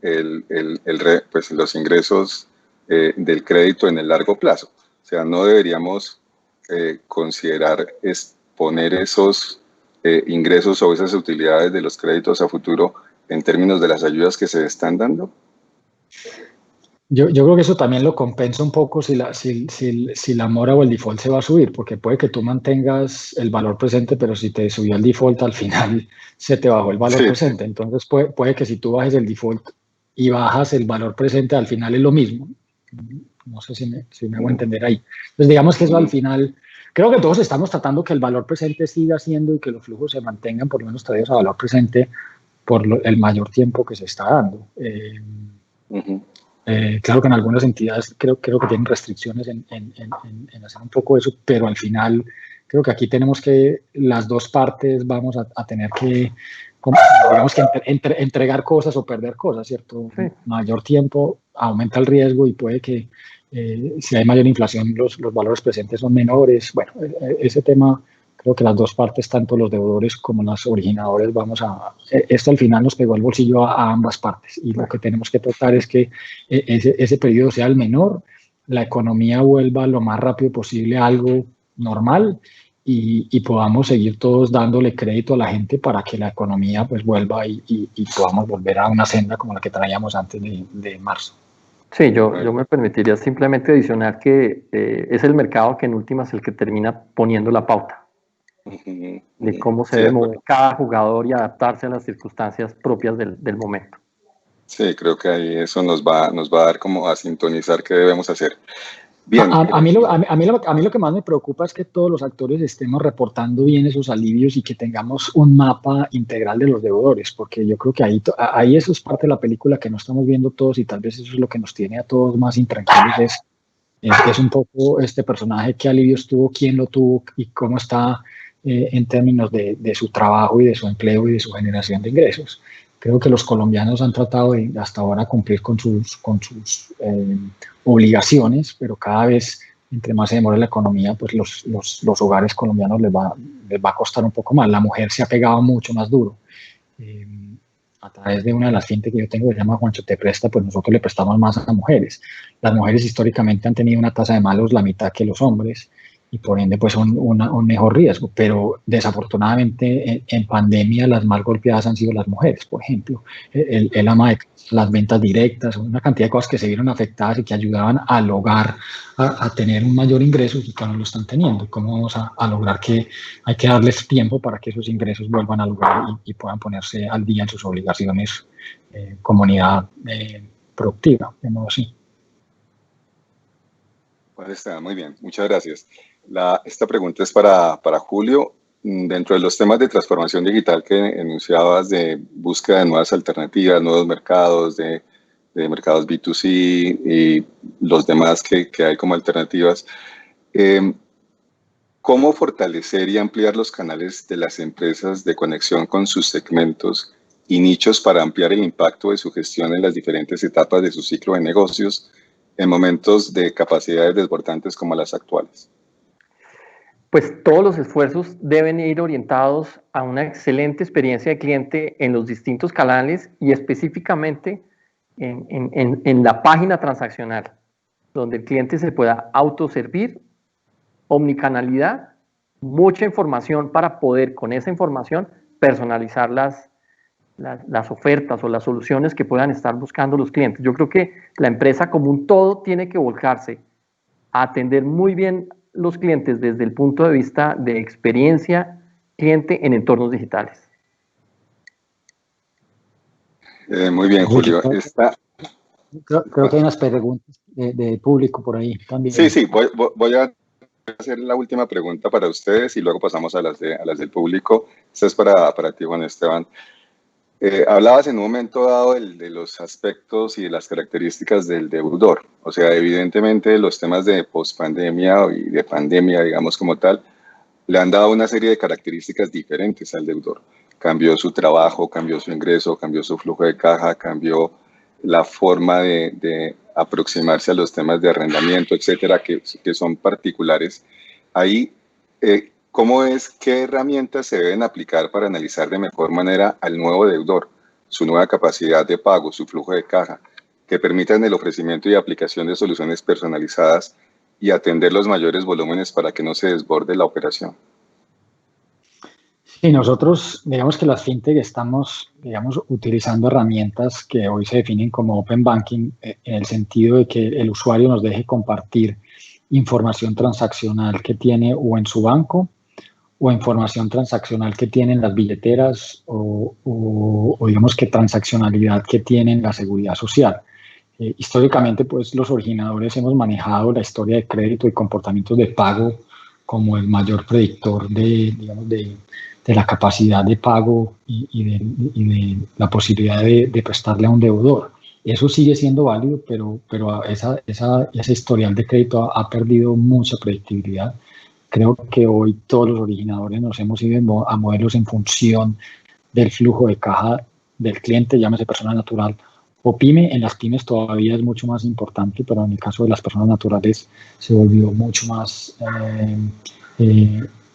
S2: pues, los ingresos del crédito en el largo plazo. O sea, no deberíamos considerar exponer esos ingresos o esas utilidades de los créditos a futuro en términos de las ayudas que se están dando.
S5: Yo creo que eso también lo compensa un poco si la mora o el default se va a subir, porque puede que tú mantengas el valor presente, pero si te subió el default, al final se te bajó el valor presente. Entonces puede que si tú bajes el default y bajas el valor presente, al final es lo mismo. No sé si me hago entender ahí. Entonces digamos que eso al final, creo que todos estamos tratando que el valor presente siga siendo y que los flujos se mantengan por lo menos traídos a valor presente por el mayor tiempo que se está dando. Claro que en algunas entidades creo que tienen restricciones en hacer un poco eso, pero al final creo que aquí tenemos que, las dos partes vamos a tener que, digamos que entregar cosas o perder cosas, ¿cierto? Sí. Mayor tiempo aumenta el riesgo y puede que si hay mayor inflación los valores presentes son menores. Bueno, ese tema, creo que las dos partes, tanto los deudores como los originadores, esto al final nos pegó al bolsillo a ambas partes y lo que tenemos que tratar es que ese periodo sea el menor, la economía vuelva lo más rápido posible a algo normal y podamos seguir todos dándole crédito a la gente para que la economía pues vuelva y podamos volver a una senda como la que traíamos antes de marzo.
S3: Sí, yo me permitiría simplemente adicionar que es el mercado que en últimas es el que termina poniendo la pauta de cómo se debe mover cada jugador y adaptarse a las circunstancias propias del momento.
S2: Sí, creo que ahí eso nos va a dar como a sintonizar qué debemos hacer. Bien.
S5: A mí lo que más me preocupa es que todos los actores estemos reportando bien esos alivios y que tengamos un mapa integral de los deudores, porque yo creo que ahí eso es parte de la película que no estamos viendo todos y tal vez eso es lo que nos tiene a todos más intranquilos, es un poco este personaje, qué alivios tuvo, quién lo tuvo y cómo está en términos de su trabajo y de su empleo y de su generación de ingresos. Creo que los colombianos han tratado de hasta ahora cumplir con sus obligaciones, pero cada vez, entre más se demora la economía, pues los hogares colombianos les va a costar un poco más. La mujer se ha pegado mucho más duro. A través de una de las fintech que yo tengo, que se llama Juancho Te Presta, pues nosotros le prestamos más a mujeres. Las mujeres históricamente han tenido una tasa de malos la mitad que los hombres y por ende pues un mejor riesgo, pero desafortunadamente en pandemia las más golpeadas han sido las mujeres, por ejemplo, el ama de las ventas directas, una cantidad de cosas que se vieron afectadas y que ayudaban al hogar a tener un mayor ingreso y que no lo están teniendo. ¿Cómo vamos a lograr que hay que darles tiempo para que esos ingresos vuelvan al hogar y puedan ponerse al día en sus obligaciones, comunidad productiva, de modo así?
S2: Pues está muy bien, muchas gracias. Esta pregunta es para Julio. Dentro de los temas de transformación digital que enunciabas, de búsqueda de nuevas alternativas, nuevos mercados, de mercados B2C y los demás que hay como alternativas, ¿cómo fortalecer y ampliar los canales de las empresas de conexión con sus segmentos y nichos para ampliar el impacto de su gestión en las diferentes etapas de su ciclo de negocios en momentos de capacidades desbordantes como las actuales?
S3: Pues todos los esfuerzos deben ir orientados a una excelente experiencia de cliente en los distintos canales y específicamente en la página transaccional, donde el cliente se pueda autoservir, omnicanalidad, mucha información para poder con esa información personalizar las ofertas o las soluciones que puedan estar buscando los clientes. Yo creo que la empresa como un todo tiene que volcarse a atender muy bien los clientes desde el punto de vista de experiencia cliente en entornos digitales.
S2: Muy bien, Julio.
S5: Creo que hay unas preguntas de público por ahí también.
S2: Sí, voy a hacer la última pregunta para ustedes y luego pasamos a las del público. Esta es para ti, Juan Esteban. Hablabas en un momento dado de los aspectos y de las características del deudor. O sea, evidentemente los temas de pospandemia y de pandemia, digamos como tal, le han dado una serie de características diferentes al deudor. Cambió su trabajo, cambió su ingreso, cambió su flujo de caja, cambió la forma de aproximarse a los temas de arrendamiento, etcétera, que son particulares. Ahí, ¿qué herramientas se deben aplicar para analizar de mejor manera al nuevo deudor, su nueva capacidad de pago, su flujo de caja, que permitan el ofrecimiento y aplicación de soluciones personalizadas y atender los mayores volúmenes para que no se desborde la operación.
S5: Sí, nosotros, digamos que las fintech estamos, digamos, utilizando herramientas que hoy se definen como Open Banking, en el sentido de que el usuario nos deje compartir información transaccional que tiene o en su banco o información transaccional que tienen las billeteras o digamos que transaccionalidad que tienen la seguridad social. Históricamente, pues los originadores hemos manejado la historia de crédito y comportamientos de pago como el mayor predictor digamos, de la capacidad de pago y de la posibilidad de prestarle a un deudor. Eso sigue siendo válido, pero ese historial de crédito ha perdido mucha predictibilidad. Creo que hoy todos los originadores nos hemos ido a modelos en función del flujo de caja del cliente, llámese persona natural o pyme. En las pymes todavía es mucho más importante, pero en el caso de las personas naturales se volvió mucho más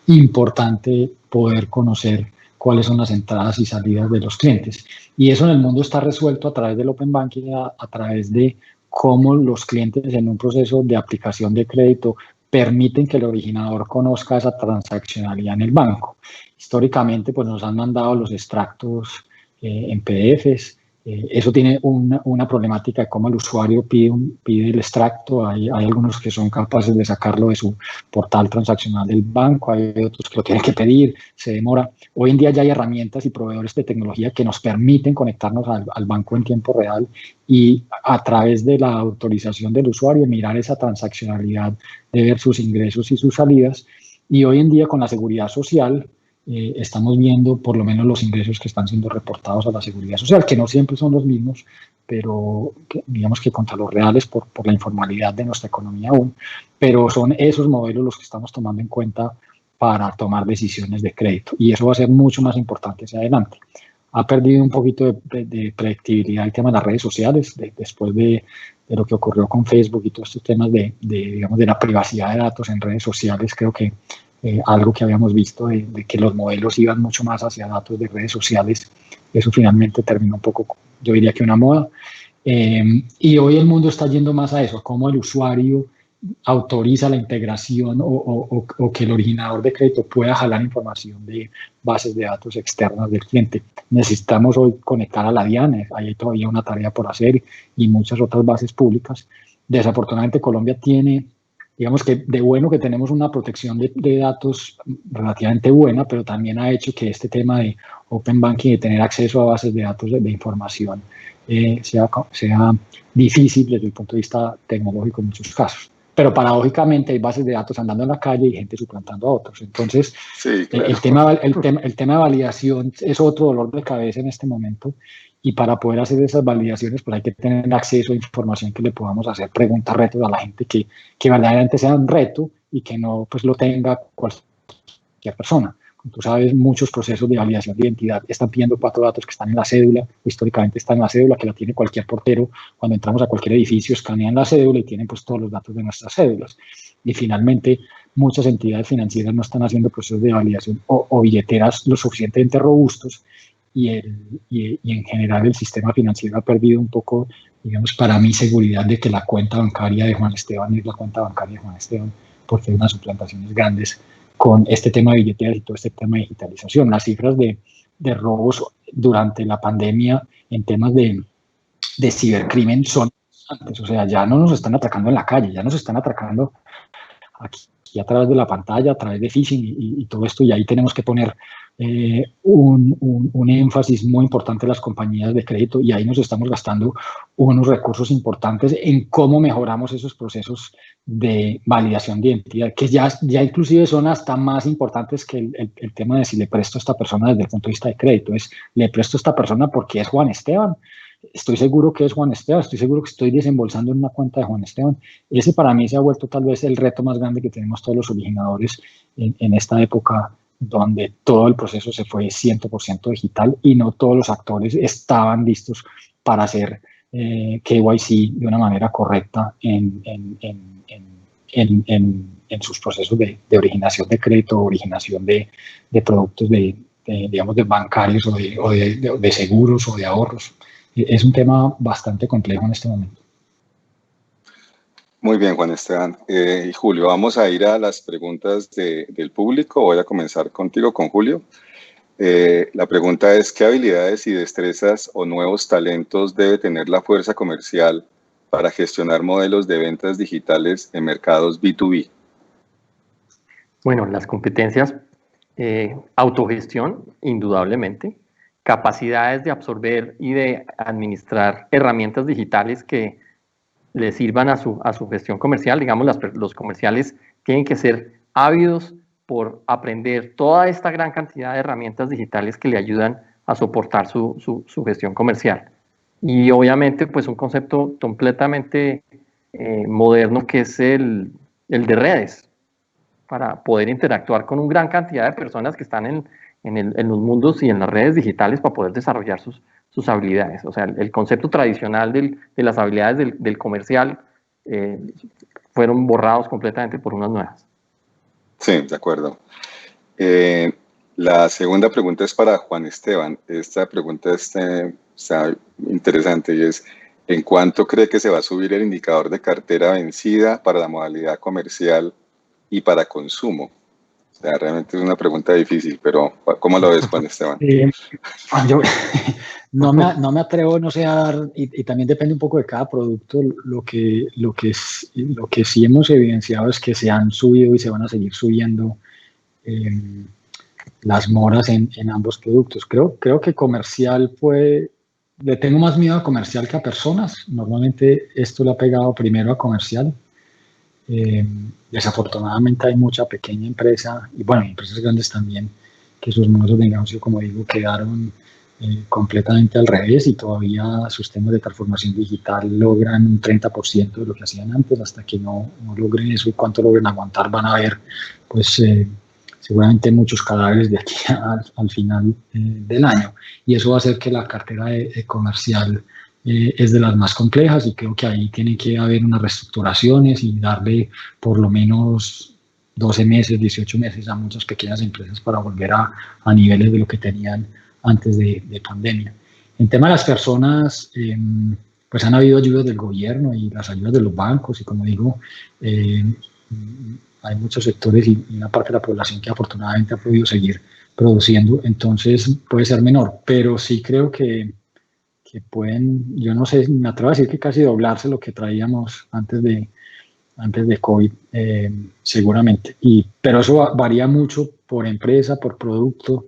S5: importante poder conocer cuáles son las entradas y salidas de los clientes. Y eso en el mundo está resuelto a través del Open Banking, a través de cómo los clientes en un proceso de aplicación de crédito permiten que el originador conozca esa transaccionalidad en el banco. Históricamente, pues nos han mandado los extractos en PDFs. Eso tiene una problemática de cómo el usuario pide el extracto. Hay algunos que son capaces de sacarlo de su portal transaccional del banco, hay otros que lo tienen que pedir, se demora. Hoy en día ya hay herramientas y proveedores de tecnología que nos permiten conectarnos al banco en tiempo real y a través de la autorización del usuario mirar esa transaccionalidad de ver sus ingresos y sus salidas. Y hoy en día con la seguridad social, estamos viendo por lo menos los ingresos que están siendo reportados a la seguridad social, que no siempre son los mismos, pero digamos que contra los reales por la informalidad de nuestra economía aún, pero son esos modelos los que estamos tomando en cuenta para tomar decisiones de crédito, y eso va a ser mucho más importante hacia adelante. Ha perdido un poquito de predictibilidad el tema de las redes sociales, después de lo que ocurrió con Facebook y todos estos temas digamos, de la privacidad de datos en redes sociales. Creo que algo que habíamos visto de que los modelos iban mucho más hacia datos de redes sociales, eso finalmente terminó un poco, yo diría que una moda. Y hoy el mundo está yendo más a eso, cómo el usuario autoriza la integración o que el originador de crédito pueda jalar información de bases de datos externas del cliente. Necesitamos hoy conectar a la DIAN, hay todavía una tarea por hacer, y muchas otras bases públicas. Desafortunadamente Colombia tiene, digamos que de bueno que tenemos una protección de datos relativamente buena, pero también ha hecho que este tema de Open Banking, de tener acceso a bases de datos de información, sea difícil desde el punto de vista tecnológico en muchos casos. Pero paradójicamente hay bases de datos andando en la calle y gente suplantando a otros. Entonces, sí, claro, el tema de validación es otro dolor de cabeza en este momento. Y para poder hacer esas validaciones, pues hay que tener acceso a información que le podamos hacer preguntas, retos a la gente que verdaderamente sea un reto y que no pues lo tenga cualquier persona. Como tú sabes, muchos procesos de validación de identidad están pidiendo 4 datos que están en la cédula, históricamente están en la cédula, que la tiene cualquier portero. Cuando entramos a cualquier edificio, escanean la cédula y tienen pues todos los datos de nuestras cédulas. Y finalmente, muchas entidades financieras no están haciendo procesos de validación o billeteras lo suficientemente robustos. Y en general el sistema financiero ha perdido un poco, digamos, para mí, seguridad de que la cuenta bancaria de Juan Esteban es la cuenta bancaria de Juan Esteban, porque hay unas suplantaciones grandes con este tema de billeteras y todo este tema de digitalización. Las cifras de robos durante la pandemia en temas de cibercrimen son constantes. O sea, ya no nos están atracando en la calle, ya nos están atracando aquí a través de la pantalla, a través de phishing y todo esto, y ahí tenemos que poner un énfasis muy importante en las compañías de crédito, y ahí nos estamos gastando unos recursos importantes en cómo mejoramos esos procesos de validación de identidad, que ya inclusive son hasta más importantes que el tema de si le presto a esta persona desde el punto de vista de crédito. Es, le presto a esta persona porque es Juan Esteban, estoy seguro que es Juan Esteban, estoy seguro que estoy desembolsando en una cuenta de Juan Esteban. Ese para mí se ha vuelto tal vez el reto más grande que tenemos todos los originadores en esta época, donde todo el proceso se fue 100% digital y no todos los actores estaban listos para hacer KYC de una manera correcta en sus procesos de originación de crédito, originación de productos digamos, de bancarios o de seguros o de ahorros. Es un tema bastante complejo en este momento.
S2: Muy bien, Juan Esteban. Y Julio, vamos a ir a las preguntas del público. Voy a comenzar contigo, con Julio. La pregunta es, ¿qué habilidades y destrezas o nuevos talentos debe tener la fuerza comercial para gestionar modelos de ventas digitales en mercados B2B?
S3: Bueno, las competencias, autogestión, indudablemente, capacidades de absorber y de administrar herramientas digitales que le sirvan a su gestión comercial. Digamos, los comerciales tienen que ser ávidos por aprender toda esta gran cantidad de herramientas digitales que le ayudan a soportar su gestión comercial. Y obviamente, pues un concepto completamente moderno que es el de redes, para poder interactuar con una gran cantidad de personas que están en los mundos y en las redes digitales para poder desarrollar sus habilidades. O sea, el concepto tradicional de las habilidades del comercial fueron borrados completamente por unas nuevas.
S2: Sí, de acuerdo. La segunda pregunta es para Juan Esteban. Esta pregunta está interesante y es, ¿en cuánto cree que se va a subir el indicador de cartera vencida para la modalidad comercial y para consumo? O sea, realmente es una pregunta difícil, pero ¿cómo lo ves, Juan Esteban?
S5: Yo no me atrevo, no sé, a dar, y también depende un poco de cada producto. Lo que sí hemos evidenciado es que se han subido y se van a seguir subiendo las moras en ambos productos. Creo que comercial le tengo más miedo a comercial que a personas. Normalmente esto le ha pegado primero a comercial. Desafortunadamente hay mucha pequeña empresa, y bueno, empresas grandes también, que sus modelos de negocio, como digo, quedaron completamente al revés y todavía sus temas de transformación digital logran un 30% de lo que hacían antes. Hasta que no logren eso y cuánto logren aguantar, van a ver, pues seguramente muchos cadáveres de aquí al final del año. Y eso va a hacer que la cartera comercial es de las más complejas, y creo que ahí tiene que haber unas reestructuraciones y darle por lo menos 12 meses, 18 meses a muchas pequeñas empresas para volver a niveles de lo que tenían antes de pandemia. En tema de las personas, pues han habido ayudas del gobierno y las ayudas de los bancos, y como digo, hay muchos sectores y una parte de la población que afortunadamente ha podido seguir produciendo, entonces puede ser menor, pero sí creo que pueden, yo no sé, me atrevo a decir que casi doblarse lo que traíamos antes de COVID, seguramente. Pero eso varía mucho por empresa, por producto,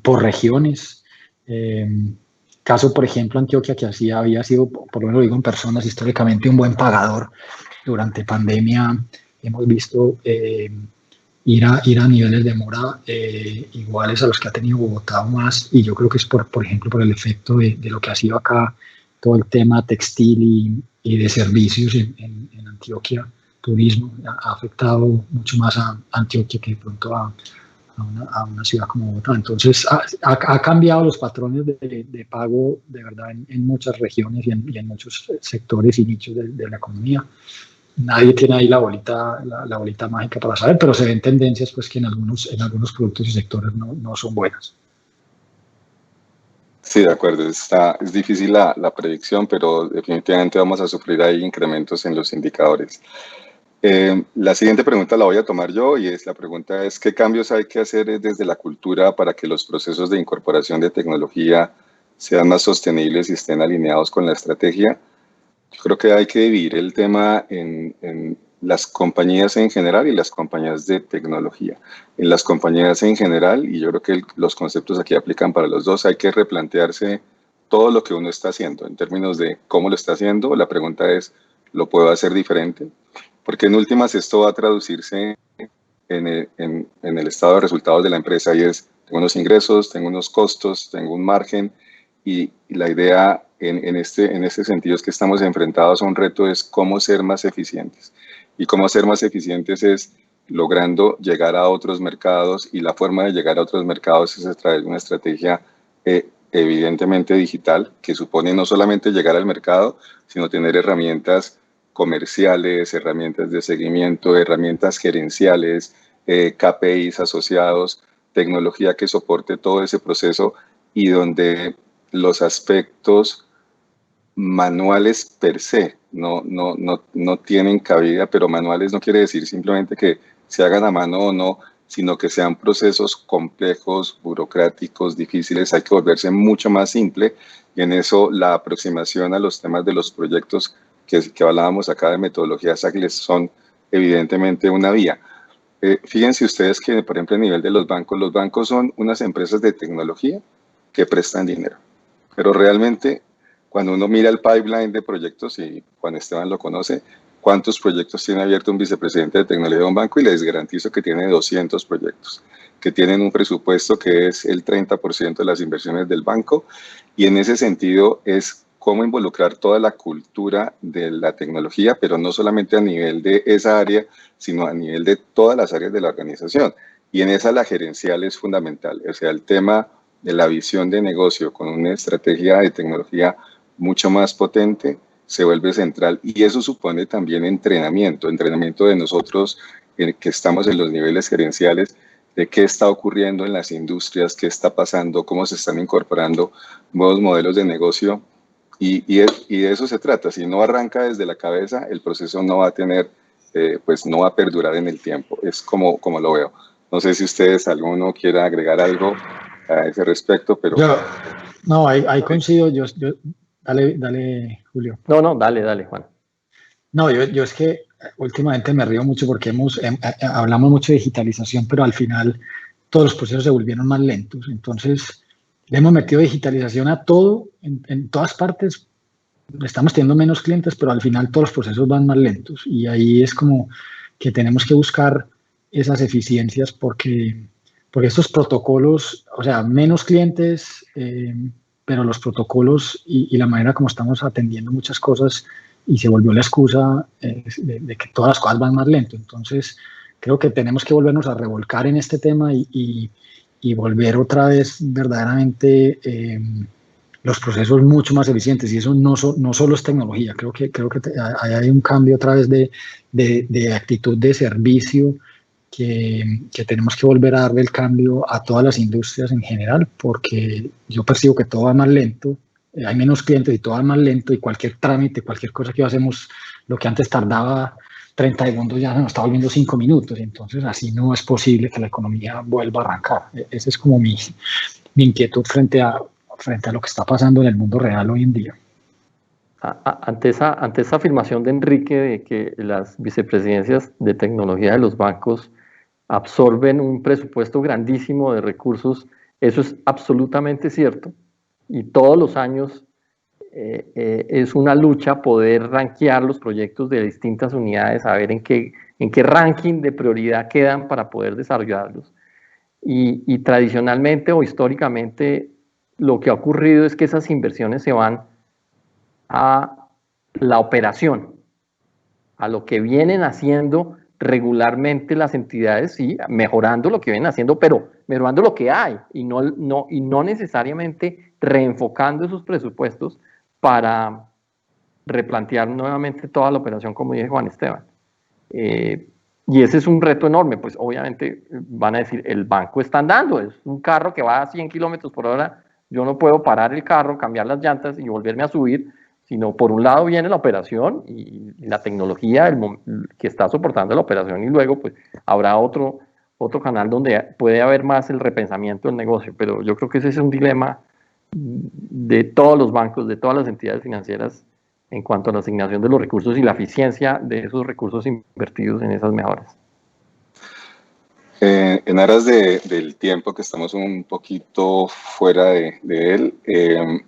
S5: por regiones. Caso, por ejemplo, Antioquia, que así había sido, por lo menos lo digo en personas, históricamente un buen pagador. Durante pandemia hemos visto ir a niveles de mora iguales a los que ha tenido Bogotá o más, y yo creo que es por ejemplo por el efecto de lo que ha sido acá todo el tema textil y de servicios en Antioquia. Turismo ha afectado mucho más a Antioquia que de pronto a una ciudad como Bogotá. Entonces ha cambiado los patrones de pago de verdad en muchas regiones y en muchos sectores y nichos de la economía. Nadie tiene ahí la bolita mágica para saber, pero se ven tendencias pues que en algunos productos y sectores no son buenas.
S2: Sí, de acuerdo. Es difícil la predicción, pero definitivamente vamos a sufrir ahí incrementos en los indicadores. La siguiente pregunta la voy a tomar yo, y la pregunta es, ¿qué cambios hay que hacer desde la cultura para que los procesos de incorporación de tecnología sean más sostenibles y estén alineados con la estrategia? Yo creo que hay que dividir el tema en las compañías en general y las compañías de tecnología. En las compañías en general, y yo creo que los conceptos aquí aplican para los dos, hay que replantearse todo lo que uno está haciendo en términos de cómo lo está haciendo. La pregunta es, ¿lo puedo hacer diferente? Porque en últimas esto va a traducirse en el estado de resultados de la empresa, y es, tengo unos ingresos, tengo unos costos, tengo un margen, y la idea en este sentido es que estamos enfrentados a un reto, es cómo ser más eficientes. Y cómo ser más eficientes es logrando llegar a otros mercados, y la forma de llegar a otros mercados es a través de una estrategia evidentemente digital, que supone no solamente llegar al mercado, sino tener herramientas comerciales, herramientas de seguimiento, herramientas gerenciales, KPIs asociados, tecnología que soporte todo ese proceso, y donde los aspectos manuales per se no tienen cabida, pero manuales no quiere decir simplemente que se hagan a mano o no, sino que sean procesos complejos, burocráticos, difíciles. Hay que volverse mucho más simple, y en eso la aproximación a los temas de los proyectos que hablábamos acá de metodologías ágiles son evidentemente una vía. Fíjense ustedes que, por ejemplo, a nivel de los bancos son unas empresas de tecnología que prestan dinero, pero realmente cuando uno mira el pipeline de proyectos, y Juan Esteban lo conoce, cuántos proyectos tiene abierto un vicepresidente de tecnología de un banco, y les garantizo que tiene 200 proyectos, que tienen un presupuesto que es el 30% de las inversiones del banco, y en ese sentido es cómo involucrar toda la cultura de la tecnología, pero no solamente a nivel de esa área, sino a nivel de todas las áreas de la organización. Y en esa la gerencial es fundamental. O sea, el tema de la visión de negocio con una estrategia de tecnología mucho más potente se vuelve central, y eso supone también entrenamiento de nosotros que estamos en los niveles gerenciales, de qué está ocurriendo en las industrias, qué está pasando, cómo se están incorporando nuevos modelos de negocio. Y de eso se trata. Si no arranca desde la cabeza, el proceso no va a tener, pues no va a perdurar en el tiempo. Es como lo veo. No sé si ustedes, alguno quiera agregar algo a ese respecto, pero...
S5: No, ahí coincido. Dale, Julio.
S3: No, dale, Juan.
S5: No, yo es que últimamente me río mucho porque hablamos mucho de digitalización, pero al final todos los procesos se volvieron más lentos. Entonces, le hemos metido digitalización a todo, en todas partes. Estamos teniendo menos clientes, pero al final todos los procesos van más lentos. Y ahí es como que tenemos que buscar esas eficiencias porque estos protocolos, o sea, menos clientes, pero los protocolos y la manera como estamos atendiendo muchas cosas, y se volvió la excusa de que todas las cosas van más lento. Entonces, creo que tenemos que volvernos a revolcar en este tema y volver otra vez verdaderamente los procesos mucho más eficientes. Y eso no solo es tecnología, creo que hay un cambio otra vez de actitud de servicio que tenemos que volver a darle el cambio a todas las industrias en general, porque yo percibo que todo va más lento, hay menos clientes y todo va más lento, y cualquier trámite, cualquier cosa que hacemos, lo que antes tardaba 30 segundos ya nos está volviendo 5 minutos. Entonces así no es posible que la economía vuelva a arrancar. Esa es como mi inquietud frente a lo que está pasando en el mundo real hoy en día.
S3: Ante esa afirmación de Enrique de que las vicepresidencias de tecnología de los bancos absorben un presupuesto grandísimo de recursos, eso es absolutamente cierto, y todos los años es una lucha poder rankear los proyectos de distintas unidades, saber en qué ranking de prioridad quedan para poder desarrollarlos. Y tradicionalmente o históricamente lo que ha ocurrido es que esas inversiones se van a la operación, a lo que vienen haciendo regularmente las entidades, sí, mejorando lo que vienen haciendo, pero mejorando lo que hay, y no necesariamente reenfocando esos presupuestos para replantear nuevamente toda la operación, como dice Juan Esteban. Y ese es un reto enorme. Pues obviamente van a decir, el banco está andando, es un carro que va a 100 kilómetros por hora, yo no puedo parar el carro, cambiar las llantas y volverme a subir, sino por un lado viene la operación y la tecnología que está soportando la operación, y luego pues habrá otro canal donde puede haber más el repensamiento del negocio. Pero yo creo que ese es un dilema de todos los bancos, de todas las entidades financieras, en cuanto a la asignación de los recursos y la eficiencia de esos recursos invertidos en esas mejoras.
S2: En aras del tiempo, que estamos un poquito fuera de él,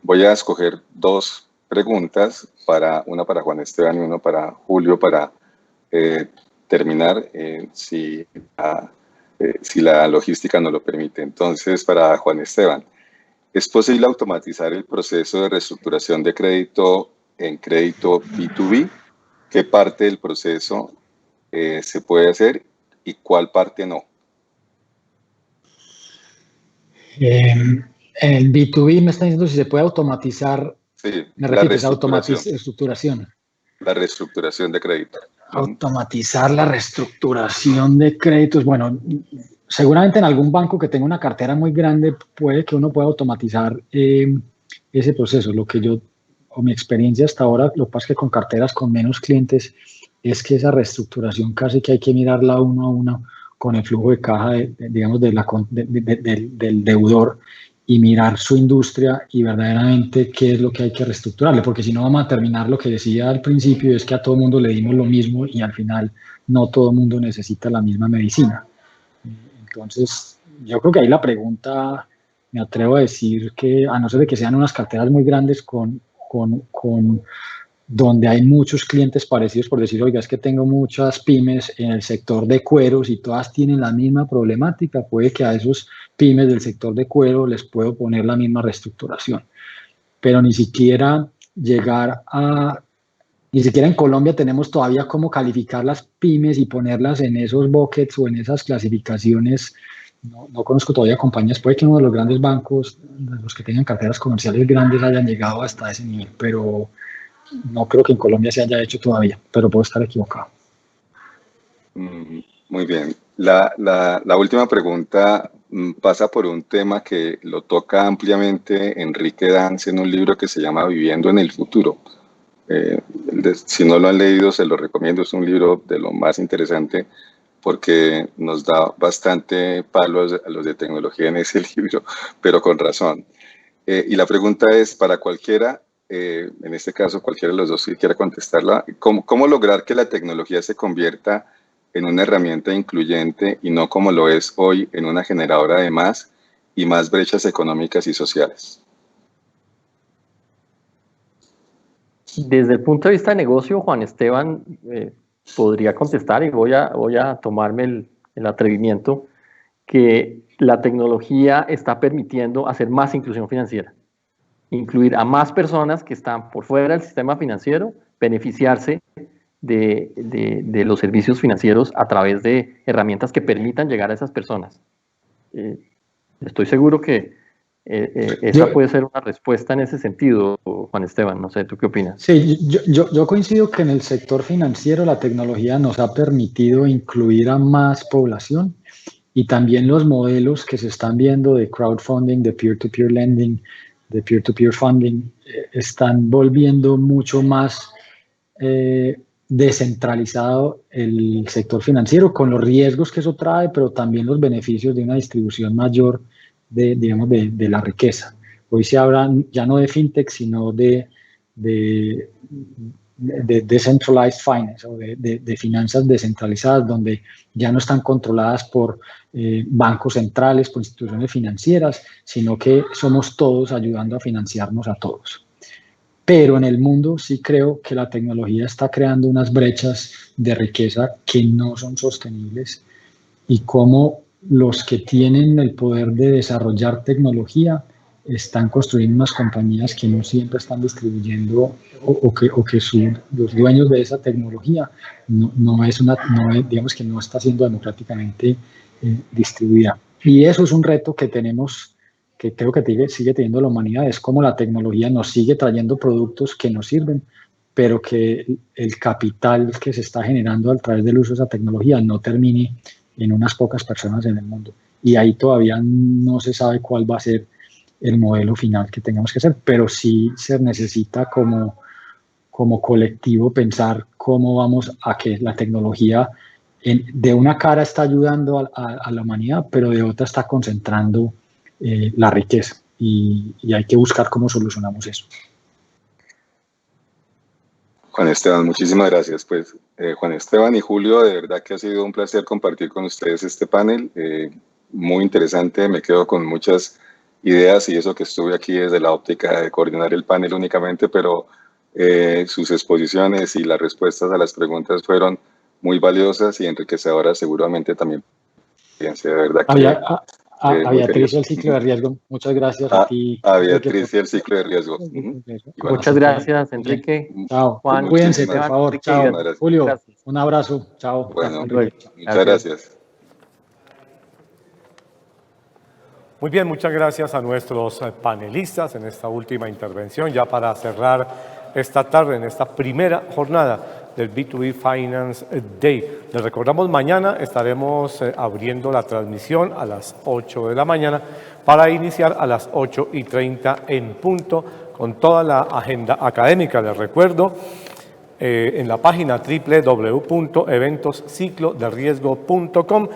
S2: voy a escoger dos preguntas, una para Juan Esteban y una para Julio, para terminar, si la logística nos lo permite. Entonces, para Juan Esteban, ¿es posible automatizar el proceso de reestructuración de crédito en crédito B2B? ¿Qué parte del proceso se puede hacer y cuál parte no?
S5: En el B2B me está diciendo si se puede automatizar.
S2: Sí,
S5: me repites, reestructuración.
S2: La reestructuración de crédito.
S5: Automatizar la reestructuración de créditos. Bueno, seguramente en algún banco que tenga una cartera muy grande puede que uno pueda automatizar ese proceso. Lo que yo o mi experiencia hasta ahora, lo que pasa es que con carteras con menos clientes, es que esa reestructuración casi que hay que mirarla uno a uno con el flujo de caja, digamos, del deudor, y mirar su industria y verdaderamente qué es lo que hay que reestructurarle, porque si no vamos a terminar lo que decía al principio, es que a todo el mundo le dimos lo mismo y al final no todo el mundo necesita la misma medicina. Entonces, yo creo que ahí la pregunta, me atrevo a decir que, a no ser de que sean unas carteras muy grandes con donde hay muchos clientes parecidos, por decir, oiga, es que tengo muchas pymes en el sector de cueros y todas tienen la misma problemática, puede que a esos pymes del sector de cuero les puedo poner la misma reestructuración, pero ni siquiera en Colombia tenemos todavía cómo calificar las pymes y ponerlas en esos buckets o en esas clasificaciones. No conozco todavía compañías, puede que uno de los grandes bancos, los que tengan carteras comerciales grandes, hayan llegado hasta ese nivel, pero no creo que en Colombia se haya hecho todavía, pero puedo estar equivocado.
S2: Muy bien. La última pregunta pasa por un tema que lo toca ampliamente Enrique Dance en un libro que se llama Viviendo en el Futuro. Si no lo han leído, se lo recomiendo. Es un libro de lo más interesante porque nos da bastante palos a los de tecnología en ese libro, pero con razón. Y la pregunta es para cualquiera, en este caso cualquiera de los dos que quiera contestarla, ¿cómo lograr que la tecnología se convierta en una herramienta incluyente y no como lo es hoy en una generadora de más y más brechas económicas y sociales?
S3: Desde el punto de vista de negocio, Juan Esteban podría contestar, y voy a tomarme el atrevimiento, que la tecnología está permitiendo hacer más inclusión financiera, incluir a más personas que están por fuera del sistema financiero, beneficiarse de los servicios financieros a través de herramientas que permitan llegar a esas personas. Estoy seguro que esa puede ser una respuesta en ese sentido, Juan Esteban. No sé, ¿tú qué opinas?
S5: Sí, yo coincido que en el sector financiero la tecnología nos ha permitido incluir a más población, y también los modelos que se están viendo de crowdfunding, de peer-to-peer lending, de peer-to-peer funding, están volviendo mucho más descentralizado el sector financiero, con los riesgos que eso trae, pero también los beneficios de una distribución mayor de la riqueza. Hoy se habla ya no de fintech, sino de decentralized finance, o de finanzas descentralizadas, donde ya no están controladas por bancos centrales, por instituciones financieras, sino que somos todos ayudando a financiarnos a todos. Pero en el mundo sí creo que la tecnología está creando unas brechas de riqueza que no son sostenibles, y cómo los que tienen el poder de desarrollar tecnología están construyendo unas compañías que no siempre están distribuyendo, o que los dueños de esa tecnología digamos que no está siendo democráticamente distribuida. Y eso es un reto que tenemos, que creo que sigue teniendo la humanidad, es cómo la tecnología nos sigue trayendo productos que nos sirven, pero que el capital que se está generando a través del uso de esa tecnología no termine en unas pocas personas en el mundo. Y ahí todavía no se sabe cuál va a ser el modelo final que tengamos que hacer, pero sí se necesita como colectivo pensar cómo vamos a que la tecnología de una cara está ayudando a la humanidad, pero de otra está concentrando la riqueza, y hay que buscar cómo solucionamos eso.
S2: Juan Esteban, muchísimas gracias. Pues Juan Esteban y Julio, de verdad que ha sido un placer compartir con ustedes este panel. Muy interesante, me quedo con muchas ideas, y eso que estuve aquí desde la óptica de coordinar el panel únicamente, pero sus exposiciones y las respuestas a las preguntas fueron muy valiosas y enriquecedoras, seguramente también. De verdad que...
S5: A Beatriz y el ciclo de riesgo, muchas gracias a ti.
S2: A Beatriz y el ciclo de riesgo.
S3: Muchas gracias, Enrique.
S5: Chao.
S3: Juan,
S5: cuídense, por favor.
S3: Enrique,
S5: chao.
S3: gracias.
S5: Julio,
S3: Gracias.
S5: un abrazo. Chao.
S2: Bueno, muchas gracias.
S1: Muy bien, muchas gracias a nuestros panelistas en esta última intervención, ya para cerrar esta tarde, en esta primera jornada del B2B Finance Day. Les recordamos, mañana estaremos abriendo la transmisión a las 8 de la mañana para iniciar a las 8:30 en punto con toda la agenda académica. Les recuerdo, en la página www.eventoscicloderiesgo.com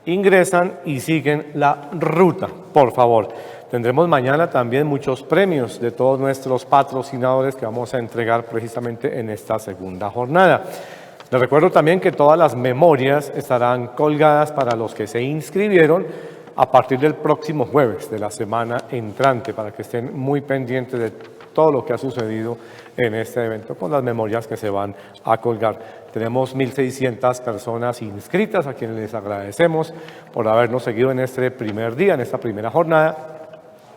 S1: ingresan y siguen la ruta, por favor. Tendremos mañana también muchos premios de todos nuestros patrocinadores que vamos a entregar precisamente en esta segunda jornada. Les recuerdo también que todas las memorias estarán colgadas para los que se inscribieron a partir del próximo jueves de la semana entrante, para que estén muy pendientes de todo lo que ha sucedido en este evento con las memorias que se van a colgar. Tenemos 1.600 personas inscritas, a quienes les agradecemos por habernos seguido en este primer día, en esta primera jornada.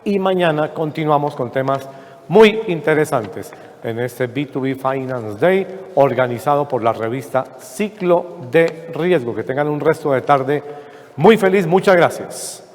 S1: Y mañana continuamos con temas muy interesantes en este B2B Finance Day, organizado por la revista Ciclo de Riesgo. Que tengan un resto de tarde muy feliz. Muchas gracias.